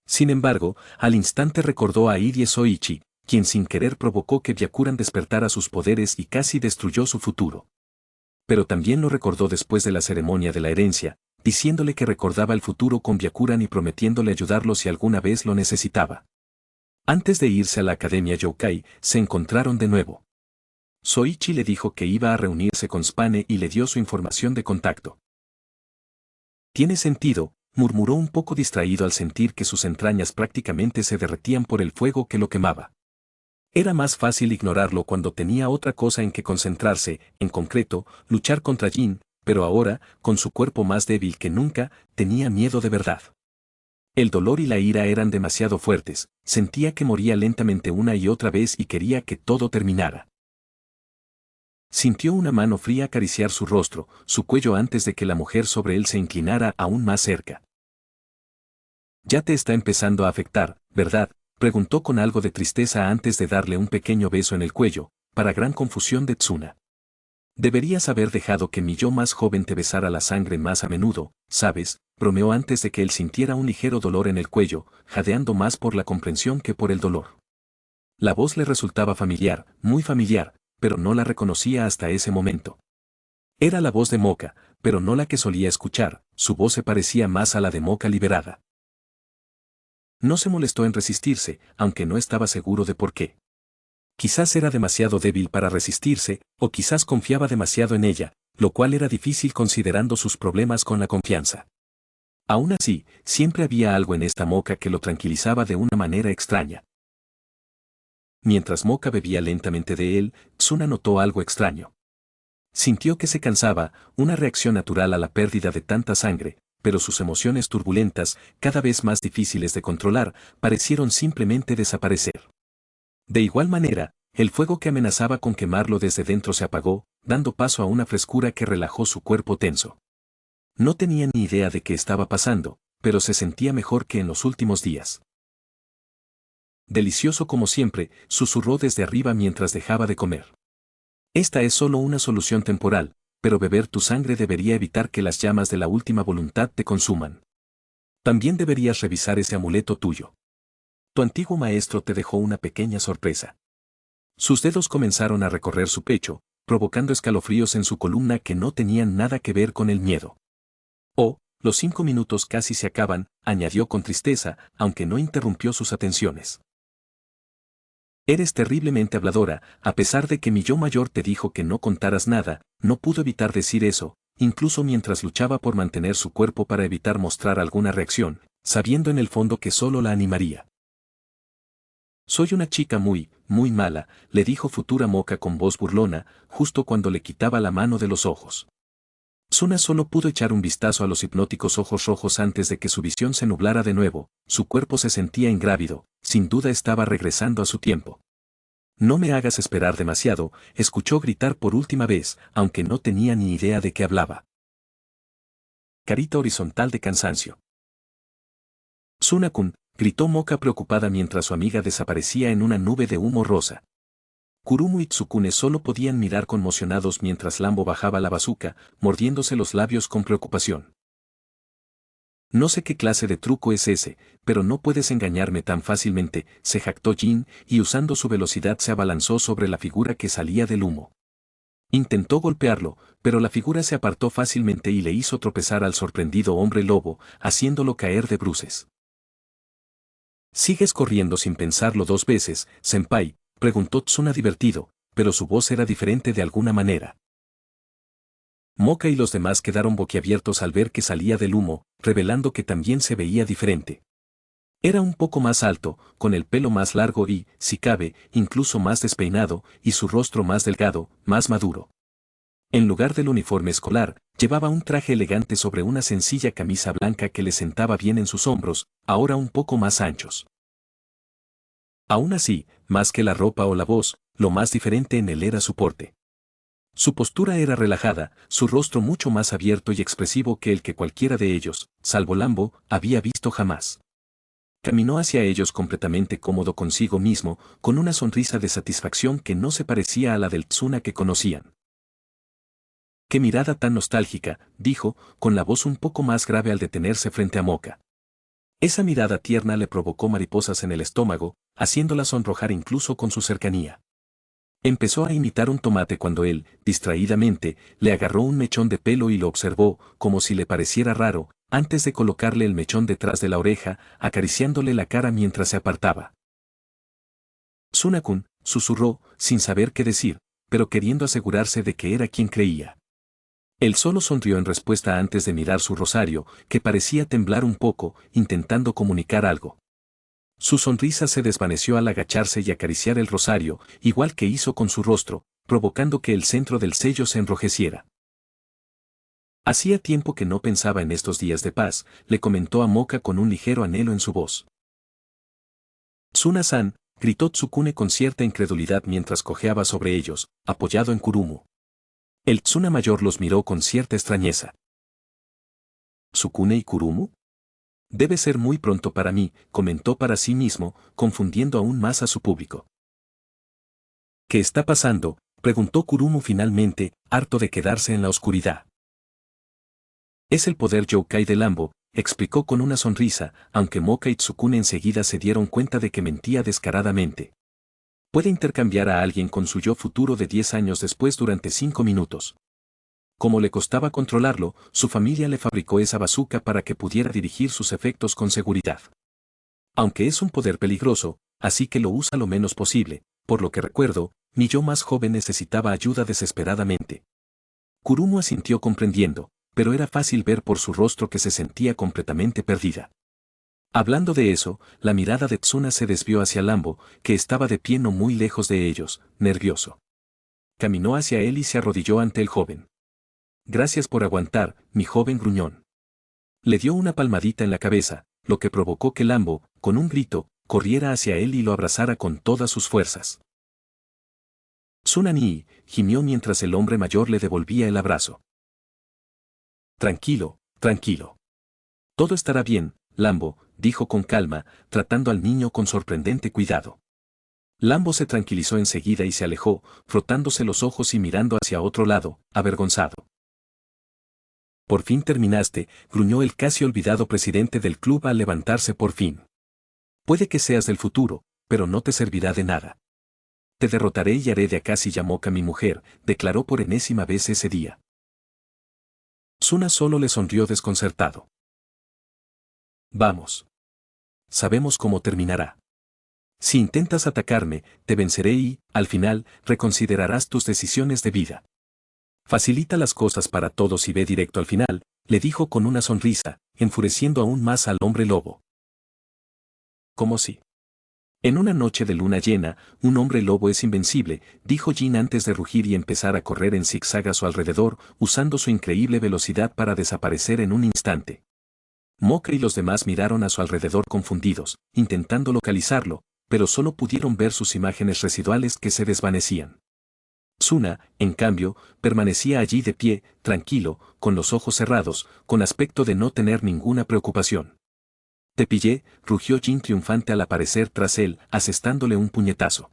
Sin embargo, al instante recordó a Irie Soichi, quien sin querer provocó que Byakuran despertara sus poderes y casi destruyó su futuro. Pero también lo recordó después de la ceremonia de la herencia, diciéndole que recordaba el futuro con Byakuran y prometiéndole ayudarlo si alguna vez lo necesitaba. Antes de irse a la Academia Yokai, se encontraron de nuevo. Soichi le dijo que iba a reunirse con Spane y le dio su información de contacto. «Tiene sentido», murmuró un poco distraído al sentir que sus entrañas prácticamente se derretían por el fuego que lo quemaba. Era más fácil ignorarlo cuando tenía otra cosa en que concentrarse, en concreto, luchar contra Jin, pero ahora, con su cuerpo más débil que nunca, tenía miedo de verdad. El dolor y la ira eran demasiado fuertes, sentía que moría lentamente una y otra vez y quería que todo terminara. Sintió una mano fría acariciar su rostro, su cuello antes de que la mujer sobre él se inclinara aún más cerca. «Ya te está empezando a afectar, ¿verdad?», preguntó con algo de tristeza antes de darle un pequeño beso en el cuello, para gran confusión de Tsuna. «Deberías haber dejado que mi yo más joven te besara la sangre más a menudo, ¿sabes?», bromeó antes de que él sintiera un ligero dolor en el cuello, jadeando más por la comprensión que por el dolor. La voz le resultaba familiar, muy familiar, pero no la reconocía hasta ese momento. Era la voz de Moka, pero no la que solía escuchar, su voz se parecía más a la de Moka liberada. No se molestó en resistirse, aunque no estaba seguro de por qué. Quizás era demasiado débil para resistirse, o quizás confiaba demasiado en ella, lo cual era difícil considerando sus problemas con la confianza. Aún así, siempre había algo en esta Moka que lo tranquilizaba de una manera extraña. Mientras Moka bebía lentamente de él, Tsuna notó algo extraño. Sintió que se cansaba, una reacción natural a la pérdida de tanta sangre, pero sus emociones turbulentas, cada vez más difíciles de controlar, parecieron simplemente desaparecer. De igual manera, el fuego que amenazaba con quemarlo desde dentro se apagó, dando paso a una frescura que relajó su cuerpo tenso. No tenía ni idea de qué estaba pasando, pero se sentía mejor que en los últimos días. Delicioso como siempre, susurró desde arriba mientras dejaba de comer. Esta es solo una solución temporal, pero beber tu sangre debería evitar que las llamas de la última voluntad te consuman. También deberías revisar ese amuleto tuyo. Tu antiguo maestro te dejó una pequeña sorpresa. Sus dedos comenzaron a recorrer su pecho, provocando escalofríos en su columna que no tenían nada que ver con el miedo. Oh, los 5 minutos casi se acaban, añadió con tristeza, aunque no interrumpió sus atenciones. Eres terriblemente habladora, a pesar de que mi yo mayor te dijo que no contaras nada, no pudo evitar decir eso, incluso mientras luchaba por mantener su cuerpo para evitar mostrar alguna reacción, sabiendo en el fondo que solo la animaría. Soy una chica muy, muy mala, le dijo Futura Moka con voz burlona, justo cuando le quitaba la mano de los ojos. Tsuna solo pudo echar un vistazo a los hipnóticos ojos rojos antes de que su visión se nublara de nuevo, su cuerpo se sentía ingrávido, sin duda estaba regresando a su tiempo. No me hagas esperar demasiado, escuchó gritar por última vez, aunque no tenía ni idea de qué hablaba. Carita horizontal de cansancio. Tsuna-kun, gritó Moka preocupada mientras su amiga desaparecía en una nube de humo rosa. Kurumu y Tsukune solo podían mirar conmocionados mientras Lambo bajaba la bazuca, mordiéndose los labios con preocupación. No sé qué clase de truco es ese, pero no puedes engañarme tan fácilmente, se jactó Jin, y usando su velocidad se abalanzó sobre la figura que salía del humo. Intentó golpearlo, pero la figura se apartó fácilmente y le hizo tropezar al sorprendido hombre lobo, haciéndolo caer de bruces. ¿Sigues corriendo sin pensarlo 2 veces, senpai?, preguntó Tsuna divertido, pero su voz era diferente de alguna manera. Moka y los demás quedaron boquiabiertos al ver que salía del humo, revelando que también se veía diferente. Era un poco más alto, con el pelo más largo y, si cabe, incluso más despeinado, y su rostro más delgado, más maduro. En lugar del uniforme escolar, llevaba un traje elegante sobre una sencilla camisa blanca que le sentaba bien en sus hombros, ahora un poco más anchos. Aún así, más que la ropa o la voz, lo más diferente en él era su porte. Su postura era relajada, su rostro mucho más abierto y expresivo que el que cualquiera de ellos, salvo Lambo, había visto jamás. Caminó hacia ellos completamente cómodo consigo mismo, con una sonrisa de satisfacción que no se parecía a la del Tsuna que conocían. ¡Qué mirada tan nostálgica!, dijo, con la voz un poco más grave al detenerse frente a Moka. Esa mirada tierna le provocó mariposas en el estómago, haciéndola sonrojar incluso con su cercanía. Empezó a imitar un tomate cuando él, distraídamente, le agarró un mechón de pelo y lo observó, como si le pareciera raro, antes de colocarle el mechón detrás de la oreja, acariciándole la cara mientras se apartaba. Tsuna-kun, susurró, sin saber qué decir, pero queriendo asegurarse de que era quien creía. Él solo sonrió en respuesta antes de mirar su rosario, que parecía temblar un poco, intentando comunicar algo. Su sonrisa se desvaneció al agacharse y acariciar el rosario, igual que hizo con su rostro, provocando que el centro del sello se enrojeciera. Hacía tiempo que no pensaba en estos días de paz, le comentó a Moka con un ligero anhelo en su voz. Tsuna-san, gritó Tsukune con cierta incredulidad mientras cojeaba sobre ellos, apoyado en Kurumu. El Tsuna mayor los miró con cierta extrañeza. ¿Tsukune y Kurumu? Debe ser muy pronto para mí, comentó para sí mismo, confundiendo aún más a su público. ¿Qué está pasando?, preguntó Kurumu finalmente, harto de quedarse en la oscuridad. Es el poder Yokai de Lambo, explicó con una sonrisa, aunque Moka y Tsukune enseguida se dieron cuenta de que mentía descaradamente. Puede intercambiar a alguien con su yo futuro de 10 años después durante 5 minutos. Como le costaba controlarlo, su familia le fabricó esa bazuca para que pudiera dirigir sus efectos con seguridad. Aunque es un poder peligroso, así que lo usa lo menos posible, por lo que recuerdo, mi yo más joven necesitaba ayuda desesperadamente. Kurumu asintió comprendiendo, pero era fácil ver por su rostro que se sentía completamente perdida. Hablando de eso, la mirada de Tsuna se desvió hacia Lambo, que estaba de pie no muy lejos de ellos, nervioso. Caminó hacia él y se arrodilló ante el joven. Gracias por aguantar, mi joven gruñón. Le dio una palmadita en la cabeza, lo que provocó que Lambo, con un grito, corriera hacia él y lo abrazara con todas sus fuerzas. Tsunani gimió mientras el hombre mayor le devolvía el abrazo. Tranquilo, tranquilo. Todo estará bien, Lambo, dijo con calma, tratando al niño con sorprendente cuidado. Lambo se tranquilizó enseguida y se alejó, frotándose los ojos y mirando hacia otro lado, avergonzado. Por fin terminaste, gruñó el casi olvidado presidente del club al levantarse por fin. Puede que seas del futuro, pero no te servirá de nada. Te derrotaré y haré de Akashi Yamoka mi mujer, declaró por enésima vez ese día. Tsuna solo le sonrió desconcertado. Vamos. Sabemos cómo terminará. Si intentas atacarme, te venceré y, al final, reconsiderarás tus decisiones de vida. Facilita las cosas para todos y ve directo al final, le dijo con una sonrisa, enfureciendo aún más al hombre lobo. ¿Cómo si? En una noche de luna llena, un hombre lobo es invencible, dijo Jin antes de rugir y empezar a correr en zigzag a su alrededor, usando su increíble velocidad para desaparecer en un instante. Moka y los demás miraron a su alrededor confundidos, intentando localizarlo, pero solo pudieron ver sus imágenes residuales que se desvanecían. Tsuna, en cambio, permanecía allí de pie, tranquilo, con los ojos cerrados, con aspecto de no tener ninguna preocupación. Te pillé, rugió Jin triunfante al aparecer tras él, asestándole un puñetazo.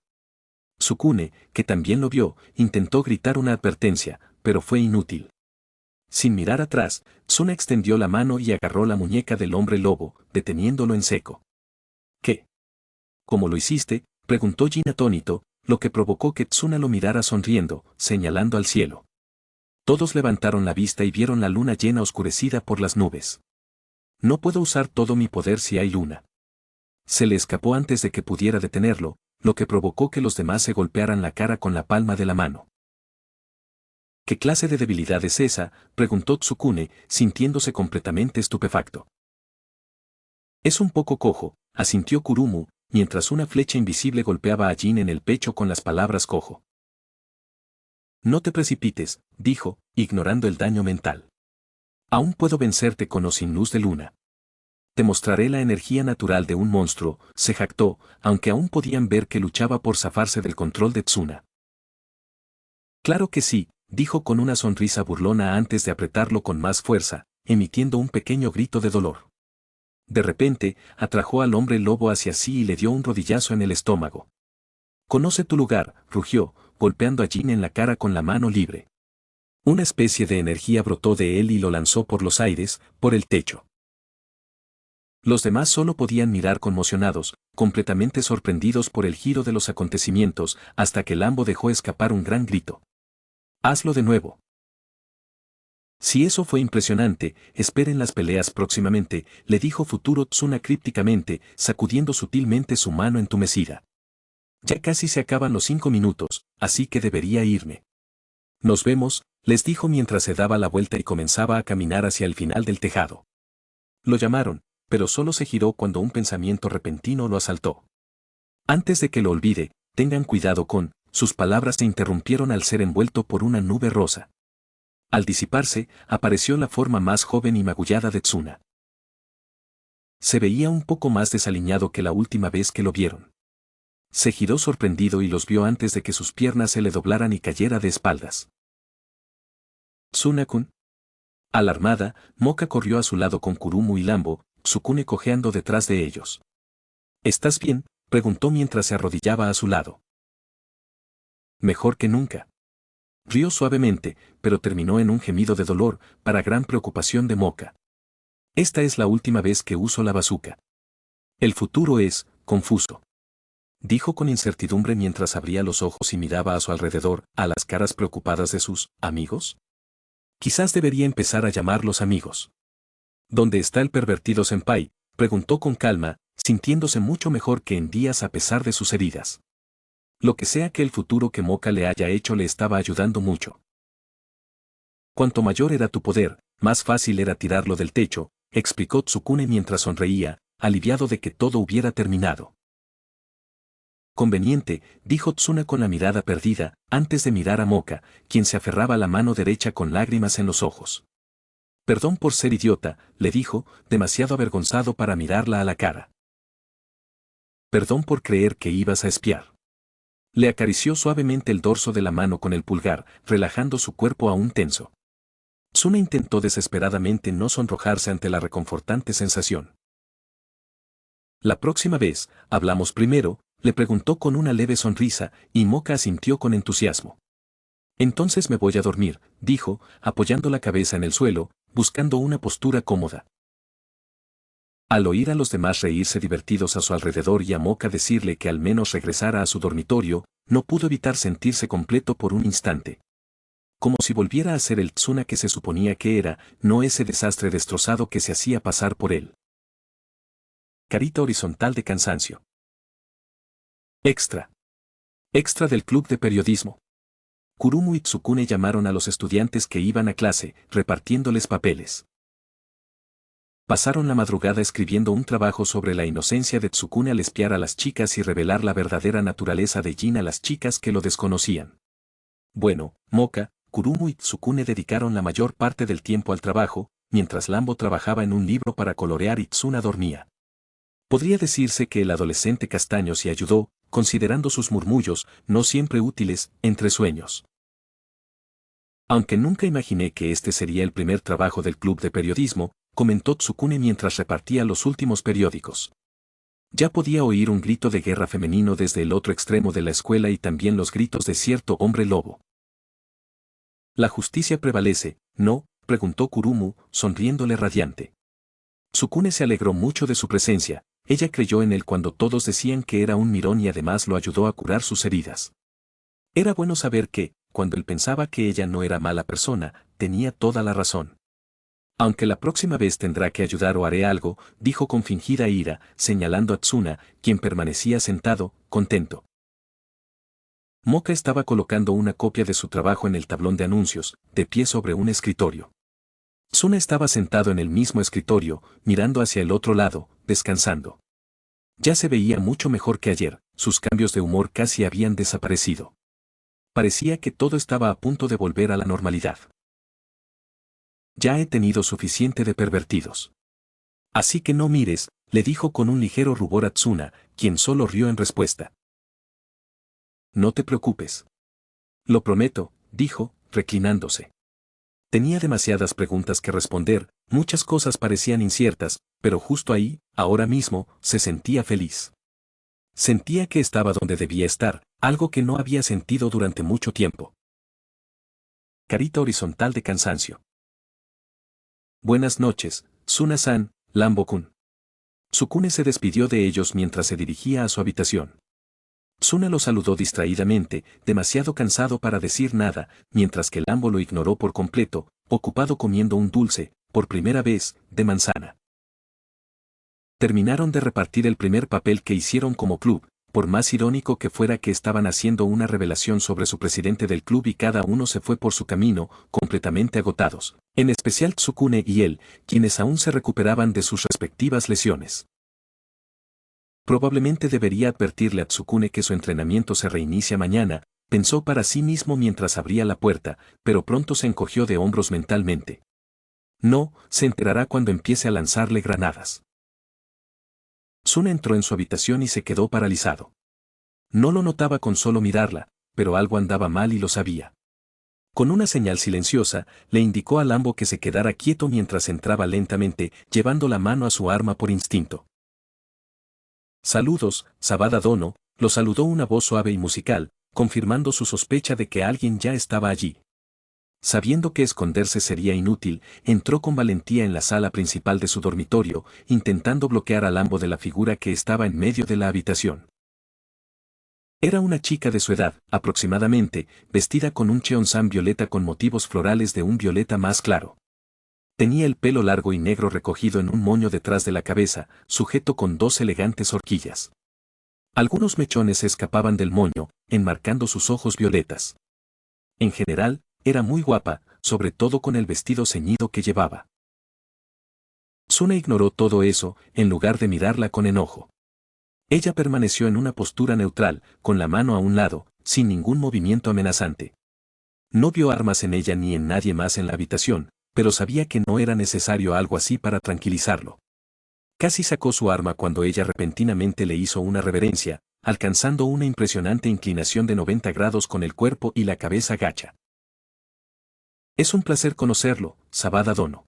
Sukune, que también lo vio, intentó gritar una advertencia, pero fue inútil. Sin mirar atrás, Tsuna extendió la mano y agarró la muñeca del hombre lobo, deteniéndolo en seco. ¿Qué? ¿Cómo lo hiciste?, preguntó Jin atónito, lo que provocó que Tsuna lo mirara sonriendo, señalando al cielo. Todos levantaron la vista y vieron la luna llena oscurecida por las nubes. No puedo usar todo mi poder si hay luna. Se le escapó antes de que pudiera detenerlo, lo que provocó que los demás se golpearan la cara con la palma de la mano. ¿Qué clase de debilidad es esa?, preguntó Tsukune, sintiéndose completamente estupefacto. Es un poco cojo, asintió Kurumu, mientras una flecha invisible golpeaba a Jin en el pecho con las palabras cojo. No te precipites, dijo, ignorando el daño mental. Aún puedo vencerte con o sin luz de luna. Te mostraré la energía natural de un monstruo, se jactó, aunque aún podían ver que luchaba por zafarse del control de Tsuna. Claro que sí, dijo con una sonrisa burlona antes de apretarlo con más fuerza, emitiendo un pequeño grito de dolor. De repente, atrajo al hombre lobo hacia sí y le dio un rodillazo en el estómago. Conoce tu lugar, rugió, golpeando a Jin en la cara con la mano libre. Una especie de energía brotó de él y lo lanzó por los aires, por el techo. Los demás solo podían mirar conmocionados, completamente sorprendidos por el giro de los acontecimientos, hasta que Lambo dejó escapar un gran grito. Hazlo de nuevo. Si eso fue impresionante, esperen las peleas próximamente, le dijo Futuro Tsuna crípticamente, sacudiendo sutilmente su mano entumecida. Ya casi se acaban los 5 minutos, así que debería irme. Nos vemos, les dijo mientras se daba la vuelta y comenzaba a caminar hacia el final del tejado. Lo llamaron, pero solo se giró cuando un pensamiento repentino lo asaltó. Antes de que lo olvide, tengan cuidado con, sus palabras se interrumpieron al ser envuelto por una nube rosa. Al disiparse, apareció la forma más joven y magullada de Tsuna. Se veía un poco más desaliñado que la última vez que lo vieron. Se giró sorprendido y los vio antes de que sus piernas se le doblaran y cayera de espaldas. ¿Tsuna-kun? Alarmada, Moka corrió a su lado con Kurumu y Lambo, Tsukune cojeando detrás de ellos. ¿Estás bien?, preguntó mientras se arrodillaba a su lado. Mejor que nunca. Rió suavemente, pero terminó en un gemido de dolor, para gran preocupación de Moka. Esta es la última vez que uso la bazuca. El futuro es confuso. Dijo con incertidumbre mientras abría los ojos y miraba a su alrededor, a las caras preocupadas de sus amigos. Quizás debería empezar a llamarlos amigos. ¿Dónde está el pervertido senpai?, preguntó con calma, sintiéndose mucho mejor que en días a pesar de sus heridas. Lo que sea que el futuro que Moka le haya hecho le estaba ayudando mucho. Cuanto mayor era tu poder, Más fácil era tirarlo del techo, explicó Tsukune mientras sonreía, aliviado de que todo hubiera terminado. Conveniente, dijo Tsuna con la mirada perdida, antes de mirar a Moka, quien se aferraba a la mano derecha con lágrimas en los ojos. Perdón por ser idiota, le dijo, demasiado avergonzado para mirarla a la cara. Perdón por creer que ibas a espiar. Le acarició suavemente el dorso de la mano con el pulgar, relajando su cuerpo aún tenso. Tsuna intentó desesperadamente no sonrojarse ante la reconfortante sensación. La próxima vez, hablamos primero, le preguntó con una leve sonrisa, y Moka asintió con entusiasmo. Entonces me voy a dormir, dijo, apoyando la cabeza en el suelo, buscando una postura cómoda. Al oír a los demás reírse divertidos a su alrededor y a Moka decirle que al menos regresara a su dormitorio, no pudo evitar sentirse completo por un instante. Como si volviera a ser el Tsuna que se suponía que era, no ese desastre destrozado que se hacía pasar por él. Carita horizontal de cansancio. Extra. Extra del club de periodismo. Kurumu y Tsukune llamaron a los estudiantes que iban a clase, repartiéndoles papeles. Pasaron la madrugada escribiendo un trabajo sobre la inocencia de Tsukune al espiar a las chicas y revelar la verdadera naturaleza de Jin a las chicas que lo desconocían. Bueno, Moka, Kurumu y Tsukune dedicaron la mayor parte del tiempo al trabajo, mientras Lambo trabajaba en un libro para colorear y Tsuna dormía. Podría decirse que el adolescente castaño se ayudó, considerando sus murmullos, no siempre útiles, entre sueños. Aunque nunca imaginé que este sería el primer trabajo del club de periodismo, comentó Tsukune mientras repartía los últimos periódicos. Ya podía oír un grito de guerra femenino desde el otro extremo de la escuela y también los gritos de cierto hombre lobo. ¿La justicia prevalece, no?, preguntó Kurumu, sonriéndole radiante. Tsukune se alegró mucho de su presencia, ella creyó en él cuando todos decían que era un mirón y además lo ayudó a curar sus heridas. Era bueno saber que, cuando él pensaba que ella no era mala persona, tenía toda la razón. Aunque la próxima vez tendrá que ayudar o haré algo, dijo con fingida ira, señalando a Tsuna, quien permanecía sentado, contento. Moka estaba colocando una copia de su trabajo en el tablón de anuncios, de pie sobre un escritorio. Tsuna estaba sentado en el mismo escritorio, mirando hacia el otro lado, descansando. Ya se veía mucho mejor que ayer, sus cambios de humor casi habían desaparecido. Parecía que todo estaba a punto de volver a la normalidad. Ya he tenido suficiente de pervertidos. Así que no mires, le dijo con un ligero rubor a Tsuna, quien solo rió en respuesta. No te preocupes. Lo prometo, dijo, reclinándose. Tenía demasiadas preguntas que responder, muchas cosas parecían inciertas, pero justo ahí, ahora mismo, se sentía feliz. Sentía que estaba donde debía estar, algo que no había sentido durante mucho tiempo. Carita horizontal de cansancio. Buenas noches, Tsuna-san, Lambo-kun. Tsukune se despidió de ellos mientras se dirigía a su habitación. Tsuna lo saludó distraídamente, demasiado cansado para decir nada, mientras que Lambo lo ignoró por completo, ocupado comiendo un dulce, por primera vez, de manzana. Terminaron de repartir el primer papel que hicieron como club, por más irónico que fuera que estaban haciendo una revelación sobre su presidente del club y cada uno se fue por su camino, completamente agotados, en especial Tsukune y él, quienes aún se recuperaban de sus respectivas lesiones. Probablemente debería advertirle a Tsukune que su entrenamiento se reinicia mañana, pensó para sí mismo mientras abría la puerta, pero pronto se encogió de hombros mentalmente. No, se enterará cuando empiece a lanzarle granadas. Tsuna entró en su habitación y se quedó paralizado. No lo notaba con solo mirarla, pero algo andaba mal y lo sabía. Con una señal silenciosa, le indicó a Lambo que se quedara quieto mientras entraba lentamente, llevando la mano a su arma por instinto. Saludos, Sabada Dono, lo saludó una voz suave y musical, confirmando su sospecha de que alguien ya estaba allí. Sabiendo que esconderse sería inútil, entró con valentía en la sala principal de su dormitorio, intentando bloquear a Lambo de la figura que estaba en medio de la habitación. Era una chica de su edad, aproximadamente, vestida con un cheongsam violeta con motivos florales de un violeta más claro. Tenía el pelo largo y negro recogido en un moño detrás de la cabeza, sujeto con dos elegantes horquillas. Algunos mechones se escapaban del moño, enmarcando sus ojos violetas. En general, era muy guapa, sobre todo con el vestido ceñido que llevaba. Suna ignoró todo eso, en lugar de mirarla con enojo. Ella permaneció en una postura neutral, con la mano a un lado, sin ningún movimiento amenazante. No vio armas en ella ni en nadie más en la habitación, pero sabía que no era necesario algo así para tranquilizarlo. Casi sacó su arma cuando ella repentinamente le hizo una reverencia, alcanzando una impresionante inclinación de 90 grados con el cuerpo y la cabeza gacha. Es un placer conocerlo, Sabada Dono.